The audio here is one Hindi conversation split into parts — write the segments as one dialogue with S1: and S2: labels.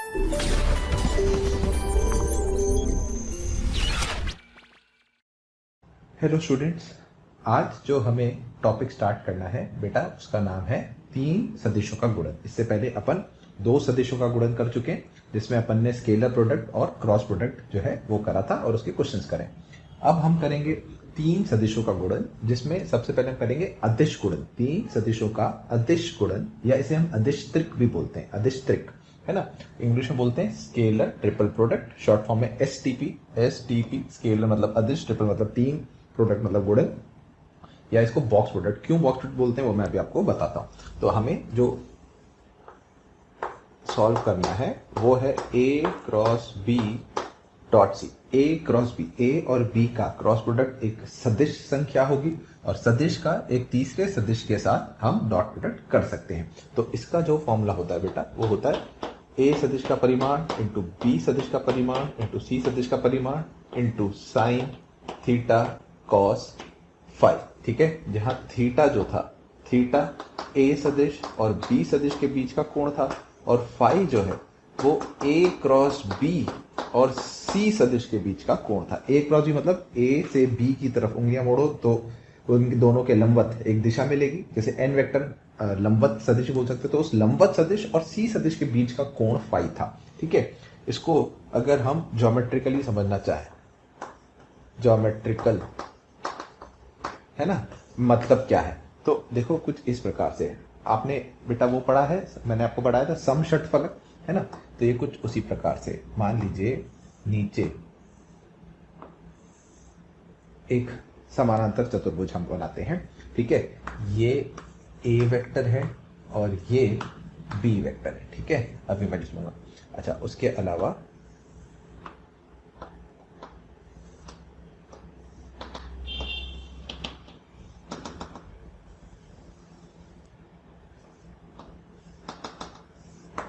S1: हेलो स्टूडेंट्स, आज जो हमें टॉपिक स्टार्ट करना है बेटा, उसका नाम है तीन सदिशों का गुणन। इससे पहले अपन दो सदिशों का गुणन कर चुके हैं, जिसमें अपन ने स्केलर प्रोडक्ट और क्रॉस प्रोडक्ट जो है वो करा था और उसके क्वेश्चंस करें। अब हम करेंगे तीन सदिशों का गुणन, जिसमें सबसे पहले हम करेंगे अदिश गुणन। तीन सदिशों का अदिश गुणन, या इसे हम अदिश त्रिक भी बोलते हैं, अदिश त्रिक है ना। इंग्लिश में बोलते हैं scalar triple product, short form में एसटीपी। एसटीपी स्केलर मतलब अदिश, ट्रिपल मतलब तीन, प्रोडक्ट मतलब गुणन, या इसको बॉक्स प्रोडक्ट। क्यों बॉक्स प्रोडक्ट बोलते हैं वो मैं अभी आपको बताता हूं। तो हमें जो सॉल्व करना है वो है A cross B dot C. A cross B, ए और बी का क्रॉस प्रोडक्ट एक सदिश संख्या होगी, और सदिश का एक तीसरे सदिश के साथ हम डॉट प्रोडक्ट कर सकते हैं। तो इसका जो फॉर्मूला होता है बेटा, वो होता है ए सदिश का परिमाण इंटू बी सदिश का परिमाण इंटू सी सदिश का परिमाण into sine theta cos phi. ठीक है, जहां थीटा जो था, थीटा ए सदिश और बी सदिश के बीच का कोण था, और फाई जो है वो ए क्रॉस बी और सी सदिश के बीच का कोण था। ए क्रॉस बी मतलब ए से बी की तरफ उंगलियां मोड़ो तो उन दोनों के लंबवत एक दिशा मिलेगी, जैसे एन वेक्टर लंबवत सदिश बोल सकते। तो उस लंबवत सदिश और सी सदिश के बीच का कोण फाई था। ठीक है, इसको अगर हम ज्योमेट्रिकली समझना चाहें, ज्योमेट्रिकल है ना, मतलब क्या है, तो देखो कुछ इस प्रकार से। आपने बेटा वो पढ़ा है, मैंने आपको पढ़ाया था समषटफलक, है ना। तो ये कुछ उसी प्रकार से, मान लीजिए नीचे एक समानांतर चतुर्भुज हम बनाते हैं। ठीक है, ये ए वेक्टर है और ये बी वेक्टर है। ठीक है, अभी मैं लिखूंगा। अच्छा, उसके अलावा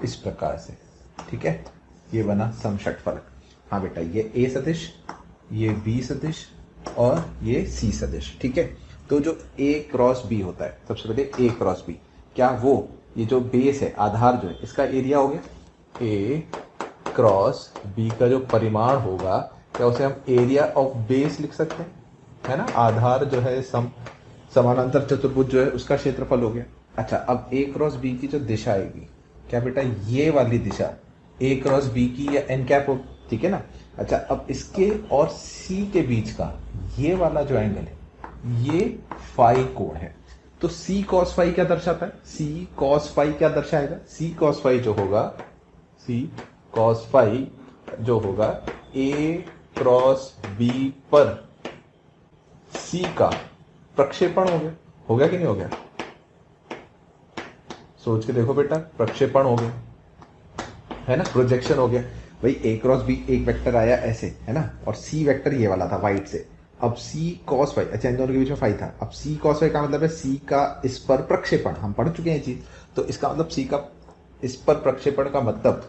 S1: इस प्रकार से, ठीक है, ये बना समषटफलक। हाँ बेटा, ये ए सदिश, ये बी सदिश और ये सी सदिश। ठीक है, तो जो ए क्रॉस बी होता है, सबसे पहले ए क्रॉस बी, क्या वो ये जो बेस है, आधार जो है, इसका एरिया हो गया। ए क्रॉस बी का जो परिमाण होगा, क्या उसे हम एरिया ऑफ बेस लिख सकते हैं, है ना। आधार जो है समानांतर चतुर्भुज जो है उसका क्षेत्रफल हो गया। अच्छा, अब ए क्रॉस बी की जो दिशा आएगी, क्या बेटा ये वाली दिशा ए क्रॉस बी की या एन कैप हो, ठीक है ना। अच्छा, अब इसके और सी के बीच का ये वाला जो एंगल है, ये फाई कोण है। तो सी कॉस फाई क्या दर्शाता है, सी कॉस फाई क्या दर्शाएगा, सी कॉस फाई जो होगा, सी कॉस फाई जो होगा ए क्रॉस बी पर सी का प्रक्षेपण हो गया। हो गया कि नहीं हो गया, सोच के देखो बेटा, प्रक्षेपण हो गया, है ना, प्रोजेक्शन हो गया। भाई ए क्रॉस बी एक वेक्टर आया ऐसे, है ना, और सी वेक्टर ये वाला था वाइट से। अब सी कॉस फाई, अच्छा इन दोनों के बीच में फाई था। अब सी कॉस फाई का मतलब है सी का इस पर प्रक्षेपण, हम पढ़ चुके हैं ये चीज। तो इसका मतलब सी का इस पर प्रक्षेपण का मतलब,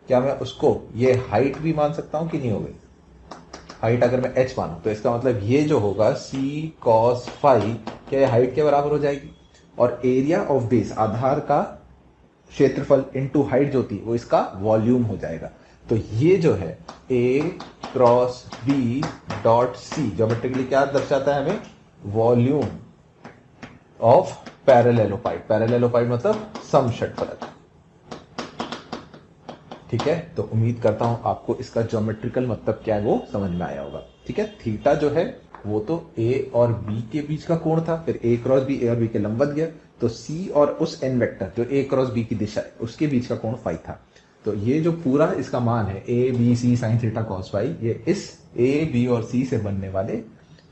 S1: क्या मैं उसको ये हाइट भी मान सकता हूं कि नहीं हो गई हाइट, अगर मैं एच मानू तो इसका मतलब ये जो होगा सी कॉस फाई, क्या ये हाइट के बराबर हो जाएगी। और एरिया ऑफ बेस, आधार का क्षेत्रफल इनटू हाइट जो थी, वो इसका वॉल्यूम हो जाएगा। तो ये जो है A cross B dot C geometrically क्या दर्शाता है हमें, वॉल्यूम ऑफ पैरेललोपाइड। पैरेललोपाइड मतलब समषटफलक। ठीक है, तो उम्मीद करता हूं आपको इसका ज्योमेट्रिकल मतलब क्या है वो समझ में आया होगा। ठीक है, थीटा जो है वो तो ए और बी के बीच का कोण था, फिर ए क्रॉस बी, ए और बी के लंबवत गया, तो सी और उस एन वेक्टर जो ए क्रॉस बी की दिशा है उसके बीच का कोण फाई था। तो ये जो पूरा इसका मान है A B C sine theta cos phi, ये इस ए बी और सी से बनने वाले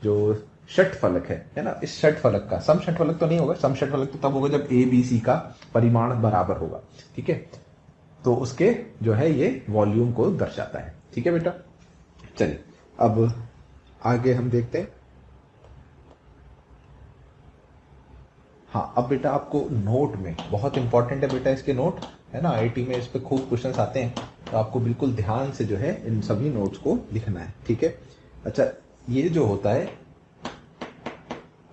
S1: जो षटफलक है ना, इस षटफलक का, सम षटफलक तो नहीं होगा, सम षटफलक तो तब होगा जब ए बी सी का परिमाण बराबर होगा। ठीक है, तो उसके जो है ये वॉल्यूम को दर्शाता है। ठीक है बेटा, चलिए अब आगे हम देखते हैं। हाँ, अब बेटा आपको नोट में, बहुत इंपॉर्टेंट है बेटा इसके नोट, है ना, आईआईटी में इस पे खूब क्वेश्चंस आते हैं, तो आपको बिल्कुल ध्यान से जो है इन सभी नोट्स को लिखना है। ठीक है, अच्छा, ये जो होता है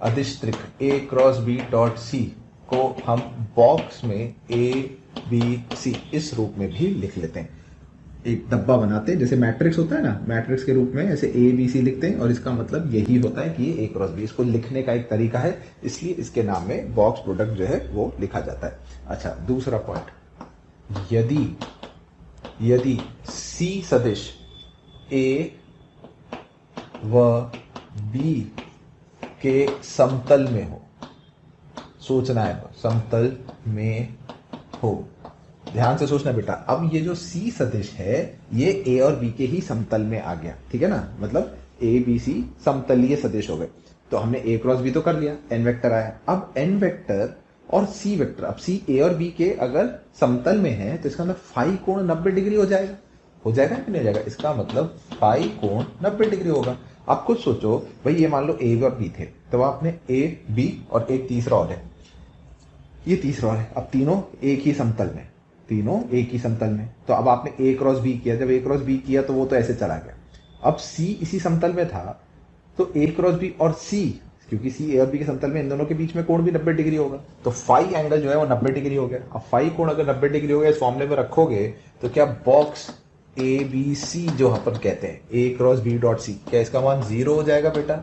S1: अदिश त्रिक ए क्रॉस बी डॉट सी, को हम बॉक्स में ए बी सी इस रूप में भी लिख लेते हैं। एक डब्बा बनाते हैं, जैसे मैट्रिक्स होता है ना, मैट्रिक्स के रूप में ऐसे ए बी सी लिखते हैं, और इसका मतलब यही होता है कि ये ए क्रॉस बी। इसको लिखने का एक तरीका है, इसलिए इसके नाम में बॉक्स प्रोडक्ट जो है वो लिखा जाता है। अच्छा, दूसरा पॉइंट, यदि सी सदिश ए व बी के समतल में हो, सोचना है समतल में हो, ध्यान से सोचना बेटा। अब ये जो सी सदिश है ये ए और बी के ही समतल में आ गया, ठीक है ना, मतलब ए बी सी समतलीय सदिश हो गए। तो हमने ए क्रॉस बी तो कर लिया, एन वेक्टर आया। अब एन वेक्टर और सी वेक्टर, अब सी ए और बी के अगर समतल में है तो इसका मतलब फाई कोण 90 डिग्री हो जाएगा। हो जाएगा कि नहीं हो जाएगा? इसका मतलब फाई कोण 90 डिग्री होगा। आप खुद सोचो भाई, ये मान लो ए और बी थे, तो आपने ए बी और एक तीसरा और है, ये तीसरा और है। अब तीनों एक ही समतल में, तीनों एक ही समतल में। तो अब आपने ए क्रॉस बी किया, जब ए क्रॉस बी किया तो वो तो ऐसे चला गया। अब सी इसी समतल में था, तो ए क्रॉस बी और सी, क्योंकि सी ए और बी के समतल में, इन दोनों के बीच में कोण भी 90 डिग्री होगा, तो फाई एंगल जो है वो 90 डिग्री हो गया। अब फाई कोण अगर 90 डिग्री हो गया, इस फॉर्मूले में रखोगे तो क्या बॉक्स ए बी सी जो अपन कहते हैं ए क्रॉस बी डॉट सी, क्या इसका मान 0 हो जाएगा बेटा?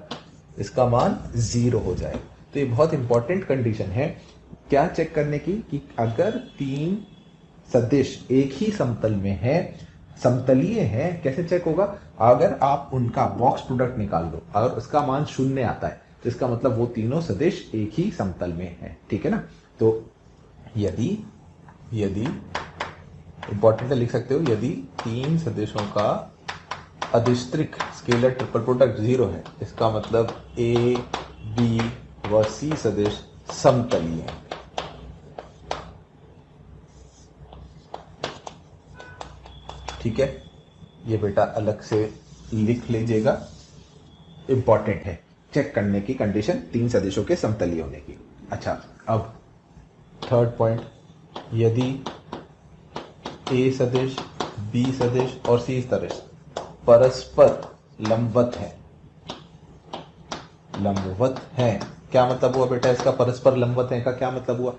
S1: इसका मान 0 हो जाएगा। तो ये बहुत इंपॉर्टेंट कंडीशन है क्या चेक करने की, कि अगर तीन सदिश एक ही समतल में है, समतलीय है, कैसे चेक होगा? अगर आप उनका बॉक्स प्रोडक्ट निकाल दो और उसका मान 0 आता है, तो इसका मतलब वो तीनों सदिश एक ही समतल में है, ठीक है ना। तो यदि इंपॉर्टेंट लिख सकते हो, यदि तीन सदिशों का अधिष्टिक स्केलर ट्रिपल प्रोडक्ट 0 है, इसका मतलब ए बी व सी सदिश समतलीय है। ठीक है, ये बेटा अलग से लिख लीजिएगा, इंपॉर्टेंट है चेक करने की कंडीशन तीन सदिशों के समतलीय होने की। अच्छा, अब थर्ड पॉइंट, यदि ए सदिश बी सदिश और सी सदिश परस्पर लंबवत है। क्या मतलब हुआ बेटा इसका? परस्पर लंबवत है का क्या मतलब हुआ?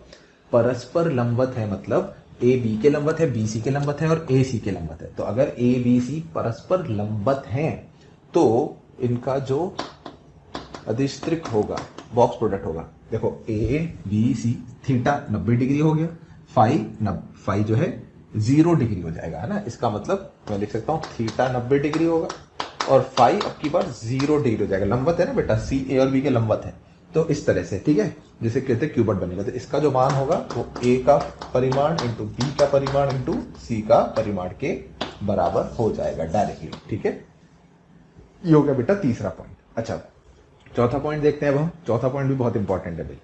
S1: परस्पर लंबवत है मतलब ए बी के लंबवत है, बी सी के लंबवत है और ए सी के लंबवत है। तो अगर ए बी सी परस्पर लंबवत हैं तो इनका जो अधिष्टिक होगा, बॉक्स प्रोडक्ट होगा, देखो A B C, theta 90 degree हो गया, फाई जो है 0 डिग्री हो जाएगा, है ना। इसका मतलब मैं लिख सकता हूं थीटा 90 डिग्री होगा और फाई अब की बार 0 डिग्री हो जाएगा। लंबवत है ना बेटा, सी ए और बी के लंबवत है, तो इस तरह से, ठीक है, जिसे कहते हैं क्यूबॉइड बनेगा। तो इसका जो मान होगा वो ए का परिमाण इंटू बी का परिमाण इंटू सी का परिमाण के बराबर हो जाएगा डायरेक्टली, ठीक है। ये हो गया बेटा तीसरा पॉइंट। अच्छा, चौथा पॉइंट देखते हैं अब हम। चौथा पॉइंट भी बहुत इंपॉर्टेंट है भाई।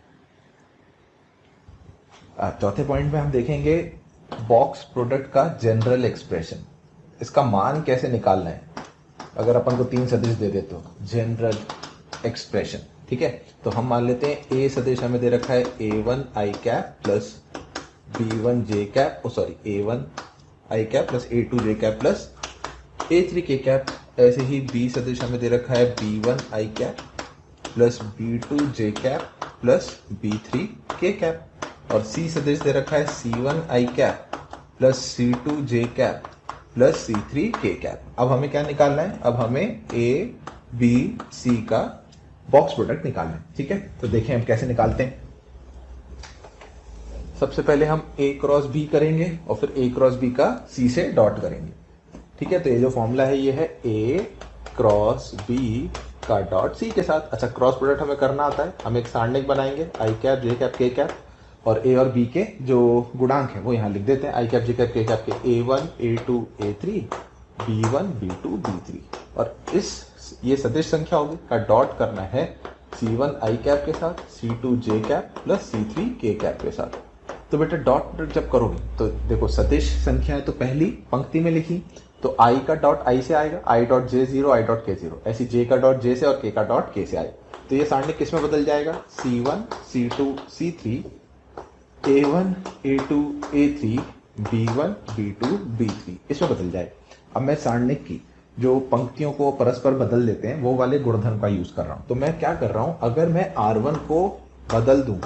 S1: चौथे पॉइंट में हम देखेंगे बॉक्स प्रोडक्ट का जनरल एक्सप्रेशन, इसका मान कैसे निकालना है। अगर अपन को तीन सदिश दे दे तो जनरल एक्सप्रेशन, ठीक है। तो हम मान लेते हैं ए सदिश हमें दे रखा है a1 i cap plus b1 j cap, a1 i cap plus a2 j cap plus a3 k cap. ऐसे ही b सदिश हमें दे रखा है b1 i cap plus b2 j cap plus b3 k cap. और c सदिश दे रखा है c1 i cap plus c2 j cap plus c3 k cap. अब हमें क्या निकालना है? अब हमें a b c का बॉक्स प्रोडक्ट निकालना है, ठीक है। तो देखें हम कैसे निकालते हैं। सबसे पहले हम a क्रॉस b करेंगे और फिर a क्रॉस b का c से डॉट करेंगे, ठीक है। तो ये जो फॉर्मूला है ये है a क्रॉस b का डॉट c के साथ। अच्छा, क्रॉस प्रोडक्ट हमें करना आता है, हम एक सारणिक बनाएंगे i cap j cap k cap, और a और b के जो गुणांक है वो यहाँ लिख देते हैं, i cap j cap k cap के a1 a2 a3 b1 b2 b3। और ये सदिश संख्या होगी का डॉट करना है c1 i कैप के साथ, c2 j cap plus c3 k cap के साथ। तो बेटा डॉट जब करोगे तो देखो सदिश संख्या है तो पहली पंक्ति में लिखी, तो i का डॉट i से आएगा, i dot j0 i dot k0, ऐसी j का डॉट j से और k का डॉट k से आएगा। तो ये सारणी किस में बदल जाएगा? c1 c2 c3 a1 a2 a3 b1 b2 b3 इसमें बदल जाएगा। अब मैं सारणिक की जो पंक्तियों को परस्पर बदल देते हैं वो वाले गुणधर्म का यूज कर रहा हूं। तो मैं क्या कर रहा हूं, अगर मैं r1 को बदल दूं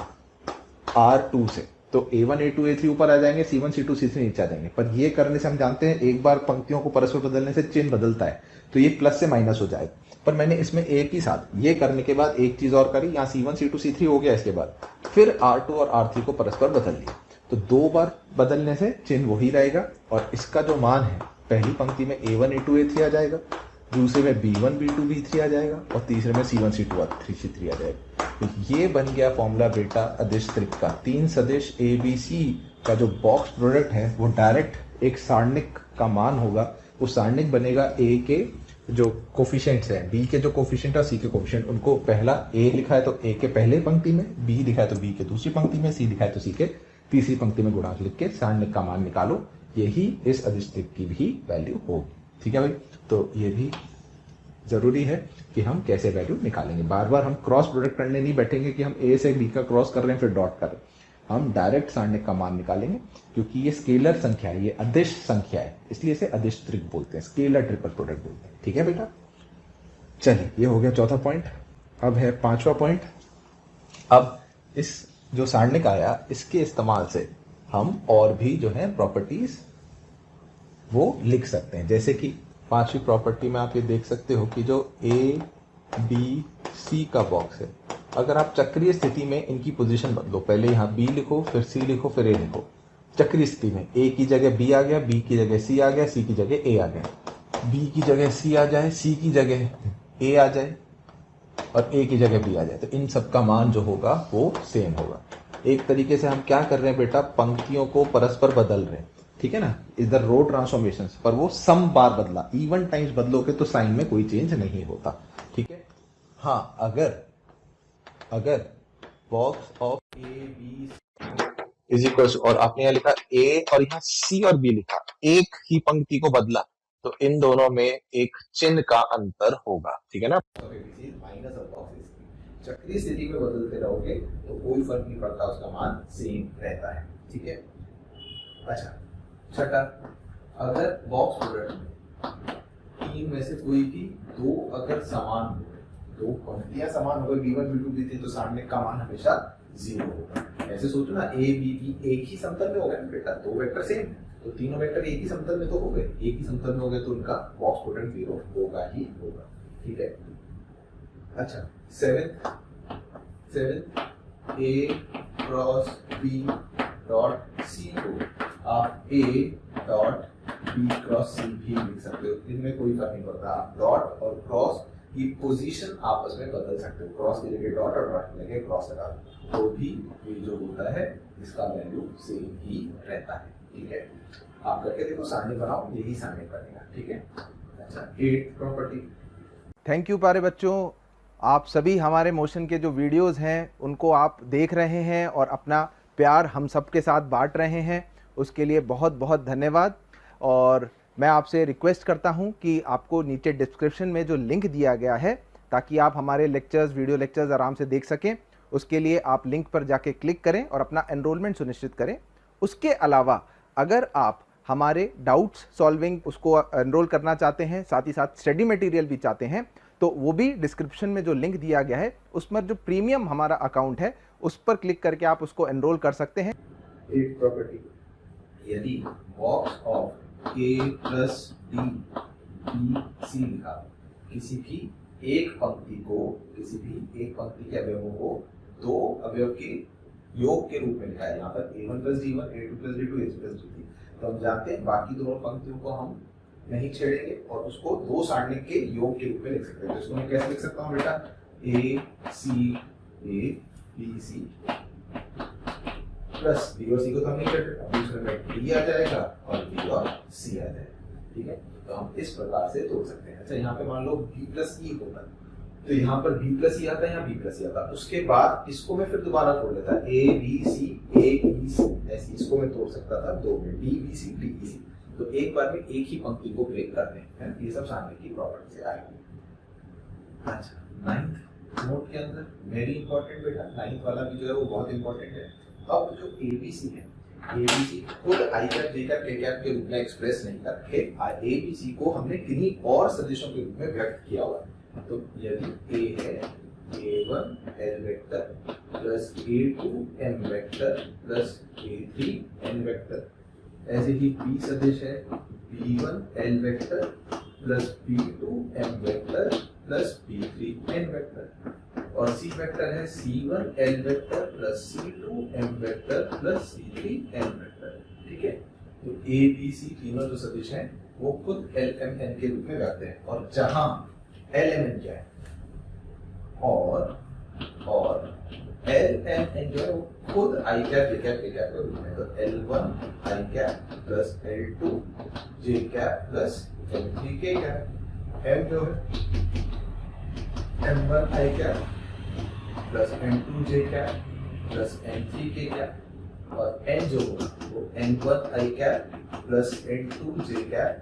S1: R2 से, तो A1 A2 A3 ऊपर आ जाएंगे, C1 C2 C3 नीचे आ जाएंगे। पर ये करने से हम जानते हैं एक बार पंक्तियों को परस्पर बदलने से चिन्ह बदलता है, तो ये प्लस से माइनस हो जाएगा। पर मैंने इसमें एक ही साथ ये करने के बाद एक चीज और करी, यहाँ C1 C2 C3 हो गया, इसके बाद फिर R2 और R3 को परस्पर बदल लिया, तो 2 बार बदलने से चिन्ह वही रहेगा और इसका जो मान है पहली पंक्ति में A1 A2 A3 आ जाएगा, दूसरे में B1 B2 B3 आ जाएगा और तीसरे में C1 C2 C3 आ जाएगा। तो ये बन गया फॉर्मूला बेटा अदिश त्रिक का। 3 सदिश ABC का जो बॉक्स प्रोडक्ट है वो डायरेक्ट एक सारणिक का मान होगा, वो सारणिक बनेगा A के जो कोफिशिएंट्स हैं, B के जो कोफिशिएंट और C के कोफिशिएंट, उनको पहला A लिखा है तो A के पहले पंक्ति में, B लिखा है तो B के दूसरी पंक्ति में, C लिखा है तो C के तीसरी पंक्ति में गुणांक लिख के सारणिक का मान निकालो। यही इस अदिश त्रिक की भी वैल्यू होगी। ठीक है भाई, तो ये भी जरूरी है कि हम कैसे वैल्यू निकालेंगे। बार बार हम क्रॉस प्रोडक्ट करने नहीं बैठेंगे कि हम A से B का क्रॉस कर रहे हैं फिर डॉट कर रहे हैं, हम डायरेक्ट सारणिक का मान निकालेंगे, क्योंकि ये स्केलर संख्या है, ये अदिश संख्या है, इसलिए इसे अदिश त्रिक बोलते हैं, स्केलर ट्रिपल प्रोडक्ट बोलते हैं। ठीक है बेटा, चलिए ये हो गया चौथा पॉइंट। अब है पांचवा पॉइंट। अब इस जो सारणिक आया इसके इस्तेमाल से हम और भी जो है प्रॉपर्टीज वो लिख सकते हैं। जैसे कि पांचवी प्रॉपर्टी में आप ये देख सकते हो कि जो ABC का बॉक्स है, अगर आप चक्रीय स्थिति में इनकी पोजीशन बदलो, पहले यहाँ B लिखो फिर C लिखो फिर A लिखो, चक्रीय स्थिति में A की जगह B आ गया, B की जगह C आ गया, C की जगह A आ गया, B की जगह C आ जाए, C की जगह A आ जाए और A की जगह B आ जाए, तो इन सब का मान जो होगा वो सेम होगा। एक तरीके से हम क्या कर रहे हैं बेटा, पंक्तियों को परस्पर बदल रहे हैं। ठीक है ना, इधर रो ट्रांसफॉर्मेशन, पर वो सम बार बदला, इवन टाइम्स बदलोगे तो साइन में कोई चेंज नहीं होता। ठीक है, हाँ अगर box of A B is equal और आपने यहाँ लिखा A और यहाँ C और B लिखा, एक ही पंक्ति को बदला, तो इन दोनों में एक चिन्ह का अंतर होगा। ठीक है ना, चक्रीय स्थिति में बदलते रहोगे तो कोई फर्क नहीं पड़ता, उसका मान सेम रहता है। ठीक है, अच्छा छठा, अगर बॉक्स प्रोडक्ट में तीन में से कोई भी दो अगर समान हो, दो पंक्तियां समान हो गई B1 B2 B3, तो सारणिक का मान हमेशा 0 होगा। ऐसे सोचो ना, A B B एक ही समतल में हो गए बेटा, दो वेक्टर सेम, तो तीनों वेक्टर एक ही समतल में तो हो गए, एक ही समतल में हो गए तो उनका बॉक्स प्रोडक्ट 0 होगा ही होगा। ठीक है, अच्छा 7 A cross B dot C को आप A dot B cross C भी लिख सकते हो, इनमें कोई फर्क नहीं पड़ता। आप डॉट और क्रॉस की पोजीशन आपस में बदल सकते हो, क्रॉस की जगह डॉट और डॉट की जगह क्रॉस लगा दो, तो भी ये जो होता है इसका वैल्यू सेम ही रहता है। ठीक है, आप करके देखो, सारणी बनाओ, यही सारणी बनेगा। ठीक है, अच्छा 8th प्रॉपर्टी।
S2: थैंक यू प्यारे बच्चों, आप सभी हमारे मोशन के जो वीडियोस हैं उनको आप देख रहे हैं और अपना प्यार हम सबके साथ बांट रहे हैं, उसके लिए बहुत बहुत धन्यवाद। और मैं आपसे रिक्वेस्ट करता हूं कि आपको नीचे डिस्क्रिप्शन में जो लिंक दिया गया है, ताकि आप हमारे लेक्चर्स, वीडियो लेक्चर्स आराम से देख सकें, उसके लिए आप लिंक पर जाके क्लिक करें और अपना एनरोलमेंट सुनिश्चित करें। उसके अलावा अगर आप हमारे डाउट्स सॉल्विंग उसको एनरोल करना चाहते हैं, साथ ही साथ स्टडी मटेरियल भी चाहते हैं, तो वो भी डिस्क्रिप्शन में जो लिंक दिया गया है उस पर जो प्रीमियम हमारा अकाउंट है उस पर क्लिक करके आप उसको एनरोल कर सकते हैं।
S1: एक प्रॉपर्टी, यदि box of A plus D B C लिखा, किसी भी एक पंक्ति के अवयवों को दो अवयव के योग के रूप में लिखा है, यहाँ पर A1 plus D1 A2 plus D2 A3 plus D3, तो हम जानते हैं बाकी दोनों पंक्तियों को हम नहीं छेड़ेंगे और उसको दो सारणिक के योग के रूप में लिख सकते हैं। तो इसको मैं कैसे लिख सकता हूँ बेटा, A C A B C plus B और C को तो हम नहीं छेड़ते, दूसरे में D आ जाएगा और B और C आ जाएगा। ठीक है, तो हम इस प्रकार से तोड़ सकते हैं। अच्छा, यहाँ पे मान लो B प्लस E होता है, तो यहाँ पर B प्लस E आता है, यहाँ B प्लस E आता है, उसके बाद इसको मैं फिर दोबारा तोड़ लेता, A B C A E C, ऐसे इसको मैं तोड़ सकता था दो में, D B C D E C, तो एक बार में एक ही पंक्ति को ब्रेक करते हैं। ये सब सारणिक की प्रॉपर्टी से आएगी। अच्छा 9th नोट के अंदर वेरी इंपॉर्टेंट बेटा, 9th वाला भी जो है वो बहुत इंपॉर्टेंट है। अब जो ABC है, ABC खुद I cap J cap K cap के रूप में एक्सप्रेस नहीं करके ABC को हमने किन्हीं और सदिशों के रूप में व्यक्त किया हुआ है। तो यदि A है A1 L vector plus A2 M vector plus A3 N vector. ऐसे ही B सदिश है B1 L vector plus B2 M vector plus B3 N vector. और C वेक्टर है C1 L vector plus C2 M vector plus C3 N vector. ठीक है, तो A B C तीनों जो सदिश हैं वो खुद LMN के रूप में व्यक्त हैं। और जहां LMN क्या है और LMN जो है वो खुद I cap J cap K cap के रूप में। तो L1 I cap plus L2 J cap plus L3 K cap. M जो है M1 I cap plus M2 J cap plus M3 K cap. और N जो होगा वो N1 I cap plus N2 J cap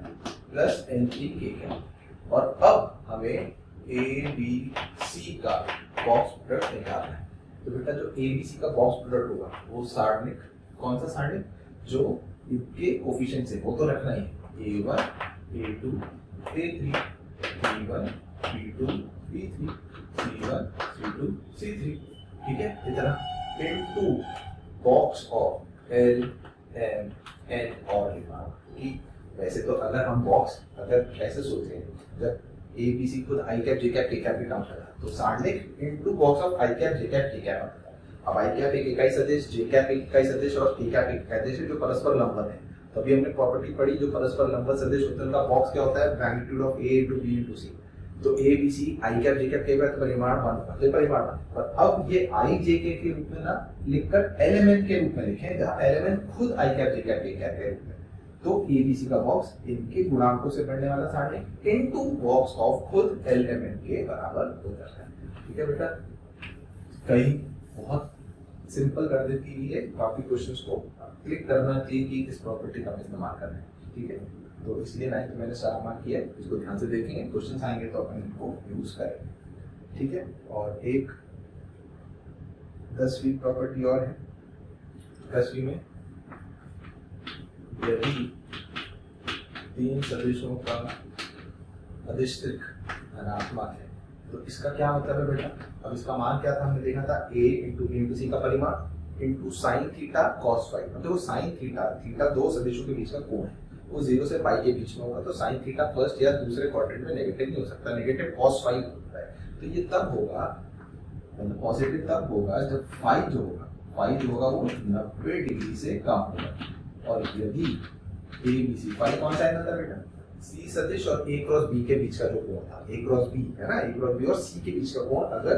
S1: plus N3 K cap. और अब हमें A B C का बॉक्स प्रोडक्ट निकालना है। तो बेटा जो A B C का बॉक्स प्रोडक्ट होगा वो सारणिक, कौन सा सारणिक, जो इनके कोफिशिएंट से वो तो रखना ही है। A1 A2 A3 B1 B2 B3 C1 C2 C3। ठीक है, इतना into box of L M N और लिखा। वैसे तो अगर हम बॉक्स अगर ऐसे सोचते हैं, जब A B C खुद I cap J cap K cap भी काम कर रहा है, तो सारणिक into box of I cap J cap K cap. अब I कैप एक इकाई सदिश, J कैप एक इकाई सदिश और K कैप एक इकाई सदिश जो परस्पर लंबन है। तो अभी हमने प्रॉपर्टी पढ़ी, जो परस्पर लंबन सदिश होते हैं उनका बॉक्स क्या होता है, magnitude of A into B into C। तो A B C I cap J cap K cap परिमाण 1 तो परिमाण 1। और अब ये I J K के रूप में ना लिखकर एलिमेंट के रूप में लिखें, जहां एलिमेंट खुद I cap J cap K cap के रूप में। तो ABC का बॉक्स इनके गुणांकों से बढ़ने वाला सारणिक इनटू बॉक्स ऑफ खुद LMN के बराबर हो जाता है। ठीक है बेटा, कहीं बहुत सिंपल कर देती हुई है, काफी क्वेश्चंस को क्लिक करना चाहिए कि किस प्रॉपर्टी का इस्तेमाल करना है। ठीक है, तो इसलिए 9th मैंने स्टार मार्क किया है, इसको ध्यान से देखेंगे, क्वेश्चंस आएंगे तो अपन इनको यूज करेंगे। ठीक है, और एक 10वीं प्रॉपर्टी और है। 10वीं में यदि तीन सदिशों का अधिष्ठिक धनात्मक है, तो इसका क्या मतलब है बेटा। अब इसका मान क्या था, हमने देखा था A into B into C का परिमाण into sine theta cos phi. मतलब साइन थीटा दो सदिशों के बीच का कोण है, वो 0 से पाई के बीच में होगा। तो साइन थीटा फर्स्ट या दूसरे क्वाड्रेंट में नेगेटिव नहीं हो सकता, नेगेटिव कॉस फाई होता है। तो ये तब होगा, पॉजिटिव तब होगा जब फाई जो होगा वो 90 डिग्री से कम होगा। और यदि A B C फाई कौन सा है था बेटा, C सदिश और A क्रॉस B के बीच का जो कोण था, A क्रॉस B है ना, A क्रॉस B और C के बीच का कोण अगर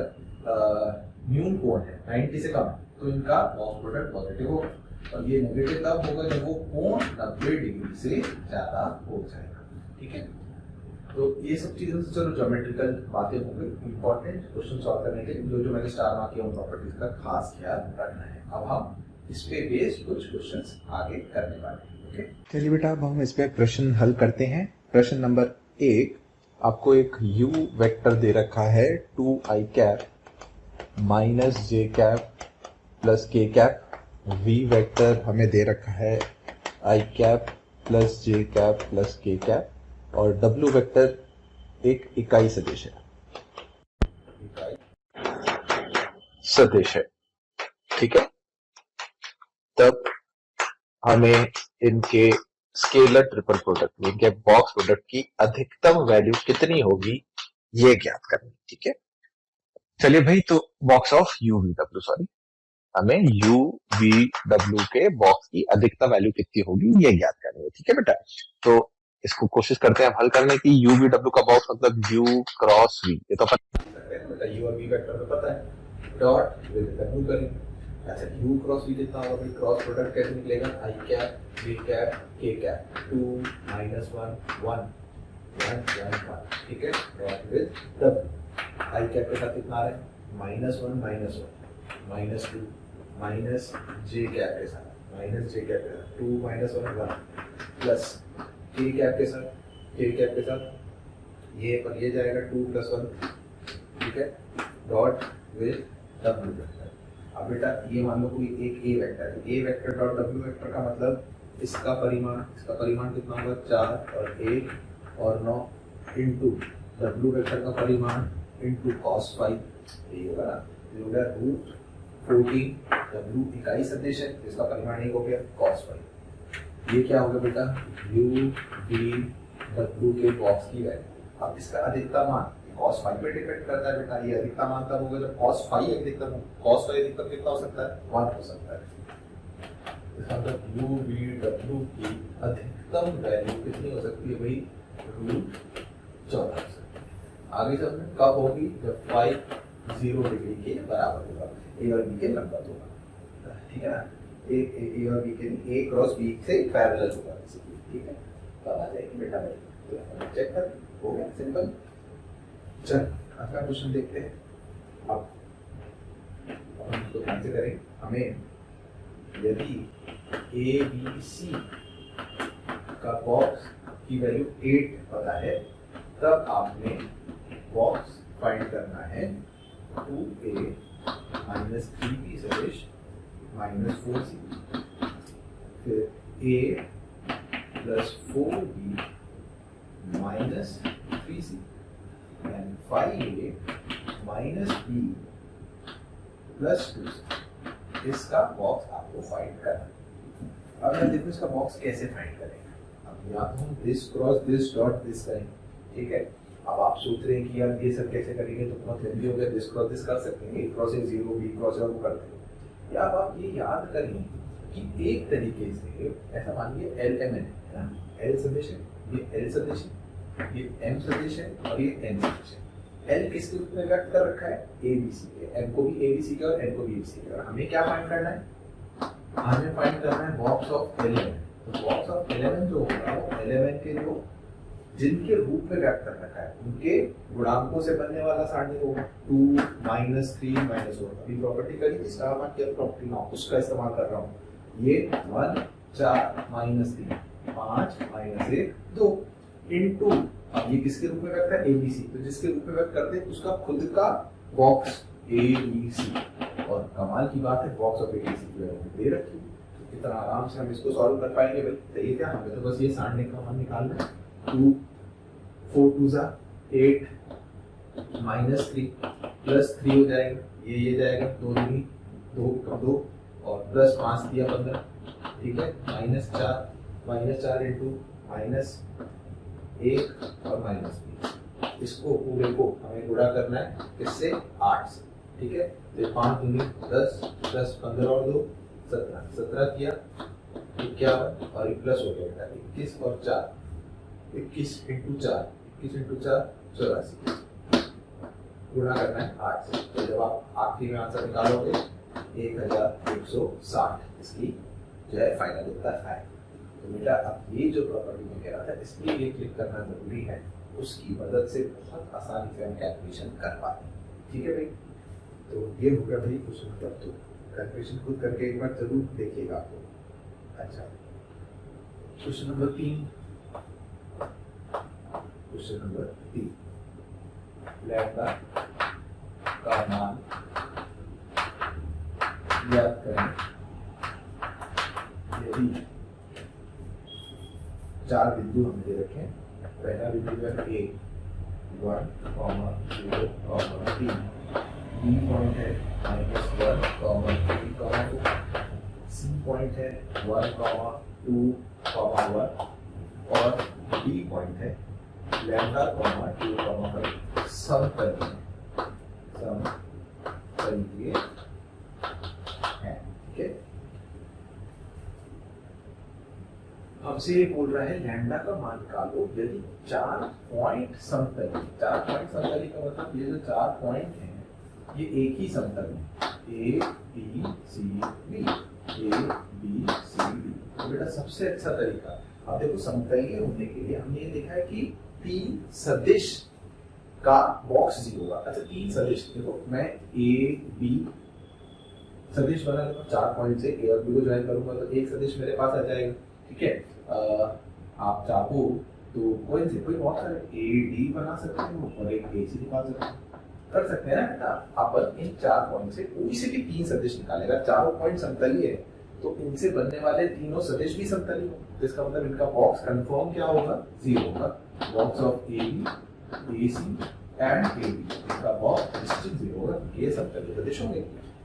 S1: न्यून कोण है 90 से कम, तो इनका बॉक्स प्रोडक्ट पॉजिटिव होगा। और ये नेगेटिव तब होगा जब वो कोण 90 डिग्री से ज्यादा हो जाएगा। ठीक है, तो ये सब चीजें तो चलो ज्योमेट्रिकल बातें होंगी, इंपॉर्टेंट क्वेश्चन सॉल्व करने के लिए जो मैंने स्टार मार्क किया उन प्रॉपर्टीज का खास ख्याल रखना है। अब हम इस पे बेस्ड कुछ क्वेश्चंस आगे करने वाले हैं। चलिए बेटा, अब हम इस पे प्रश्न हल करते हैं। प्रश्न नंबर 1, आपको एक U वेक्टर दे रखा है 2I cap minus J cap plus K cap. V vector हमें दे रखा है I cap plus J cap plus K cap. और W वेक्टर एक इकाई सदिश है, ठीक है। तब हमें इनके स्केलर ट्रिपल प्रोडक्ट, इनके बॉक्स प्रोडक्ट की अधिकतम वैल्यू कितनी होगी ये ज्ञात करनी। ठीक है, चलिए भाई, तो बॉक्स ऑफ UVW हमें UVW के बॉक्स की अधिकतम वैल्यू कितनी होगी ये ज्ञात करनी है। ठीक है बेटा, तो इसको कोशिश करते हैं हल करने की। UVW का बॉक्स मतलब U क्रॉस V, ये तो पता है, U और V वेक्टर तो पता है, डॉट विद W करेंगे। अच्छा, U क्रॉस V कितना होगा भाई, क्रॉस प्रोडक्ट कैसे निकलेगा, I cap J cap K cap 2 - 1 1 1 1। ठीक है, dot with W। I cap के साथ कितना आ रहा है, -1 -1 -2 माइनस J कैप के साथ, माइनस J कैप के साथ 2 - 1 1 प्लस K कैप के साथ ये पर ये जाएगा 2 + 1। ठीक है, डॉट विद W वेक्टर। अब बेटा ये मान लो कोई एक A वेक्टर है, A vector dot W vector का मतलब इसका परिमाण कितना होगा, 4 और 1 और 9 इंटू W वेक्टर का परिमाण इंटू cos फाई। ये होगा ना, ये हो गया रूट 14, W इकाई सदिश है, इसका परिमाण एक हो गया cos फाई। ये क्या होगा बेटा, U V W के बॉक्स की वैल्यू। अब इसका अधिकतम मान cos फाई पे डिपेंड करता है बेटा, ये अधिकतम मान तब होगा जब cos फाई अधिकतम हो। cos फाई अधिकतम कितना हो सकता है, 1 हो सकता है। इसका मतलब U V W की अधिकतम वैल्यू कितनी हो सकती है भाई, रूट 14 हो सकती है। आगे चलते कब होगी, जब फाई 0 डिग्री के बराबर होगा, ए और बी के लंबवत होगा, ठीक है ना। ए और बी के ए क्रॉस बी से पैरेलल होगा, ठीक है। तब आ जाएगी बेटा भाई, तो चेक कर, हो गया सिंपल। चल अगला क्वेश्चन देखते हैं। अब हम इसको ध्यान से करें, हमें यदि ए बी सी का बॉक्स की वैल्यू 8 पता है, तब आपने बॉक्स फाइंड करना है 2a माइनस 3b सदिश माइनस 4c, फिर a plus 4b minus 3c and 5a minus b plus 2c। इसका बॉक्स आपको फाइंड करना है। अब मैं देखो इसका बॉक्स कैसे फाइंड करेंगे। अब या तो हम this cross this dot this करेंगे, ठीक है। अब आप सोच रहे हैं कि यार ये सब कैसे करेंगे, तो बहुत लंबी हो गया, दिस क्रॉस दिस कर सकते हैं, ए क्रॉस ए 0 बी क्रॉस वो कर देंगे। या अब आप ये याद करें कि एक तरीके से ऐसा मानिए एल एम एन है ना, एल सदिश है, ये एल सदिश है, ये एम सदिश है और ये एन सदिश है। एल किसके रूप में व्यक्त कर रखा है, ए बी सी के, एम को भी ए बी सी का और एन को भी ए बी सी का। हमें क्या फाइंड करना है, हमें फाइंड करना है बॉक्स ऑफ एलिमेंट। तो बॉक्स ऑफ एलिमेंट जो होगा वो एलिमेंट के जो जिनके रूप में व्यक्त कर रखा है उनके गुणांकों से बनने वाला सारणी होगा। 2 माइनस 3 माइनस 1 अभी प्रॉपर्टी करी थी, इसका मैं क्या प्रॉपर्टी ना उसका इस्तेमाल कर रहा हूँ। ये 1 4 माइनस 3 5 माइनस 1 2 इनटू, अब ये किसके रूप में व्यक्त है, ए बी सी। तो जिसके रूप में व्यक्त करते हैं उसका खुद का बॉक्स ए बी सी। और कमाल की बात है box of A B C की वैल्यू दे रखी है, तो कितना आराम से हम इसको सॉल्व कर पाएंगे भाई। तो ये क्या, हमें तो बस ये सारणी का मान निकालना है। 2 4 2 जा 8 माइनस 3 प्लस 3 हो जाएगा, ये जाएगा 2 2 2 2 और प्लस 5 दिया 15, ठीक है। माइनस 4 इंटू माइनस 1 और माइनस 20, इसको पूरे को हमें गुणा करना है किससे, 8 से, ठीक है। तो 5 दूनी 10 प्लस 15 और 2 17 17 किया 51 और एक प्लस हो गया 21 और 4 21 इंटू 4 21 इंटू 4 84, गुणा करना है 8 से। तो जब आप आखिरी में आंसर निकालोगे 1160 इसकी जो है फाइनल उत्तर है। तो बेटा अब ये जो प्रॉपर्टी में कह रहा था इसलिए ये क्लिक करना जरूरी है, उसकी मदद से बहुत आसानी से हम कैलकुलेशन कर पाते हैं, ठीक है भाई। तो ये हो गया भाई क्वेश्चन नंबर 2। कैलकुलेशन खुद करके एक बार जरूर देखिएगा आपको। अच्छा question number 3, question number 3, lambda का मान ज्ञात करें यदि 4 बिंदु हमने दे रखे हैं। पहला बिंदु है ए 1, 0, 3, बी पॉइंट है -1, 3, 2, सी पॉइंट है 1, 2, 1 और डी पॉइंट है लैम्डा 2, 5 समतलीय है, ठीक है। हमसे ये बोल रहा है लैम्डा का मान निकालो यदि 4 पॉइंट समतलीय। 4 पॉइंट समतलीय का मतलब ये जो 4 पॉइंट हैं ये एक ही समतल में A B C B, A B C B. तो बेटा सबसे अच्छा तरीका, अब देखो समतलीय होने के लिए हमने ये देखा है कि 3 सदिश का बॉक्स 0 होगा। अच्छा 3 सदिश, देखो मैं ए बी सदिश बना लूंगा 4 पॉइंट से, ए और बी को ज्वाइन करूंगा तो एक सदिश मेरे पास आ जाएगा, ठीक है। आप चाहो तो कोई बहुत सारे ए डी बना सकते हो और एक ए सी निकाल सकते हो, कर सकते हैं ना बेटा। अपन इन 4 पॉइंट से कोई से भी 3 सदिश निकालेगा, चारों पॉइंट समतलीय है तो इनसे बनने वाले तीनों सदिश भी समतलीय हो, तो इसका मतलब इनका बॉक्स कंफर्म क्या होगा, 0 होगा। Box of A B, A C and A B, इसका बॉक्स निश्चित 0 होगा, ये समतलीय सदिश होंगे।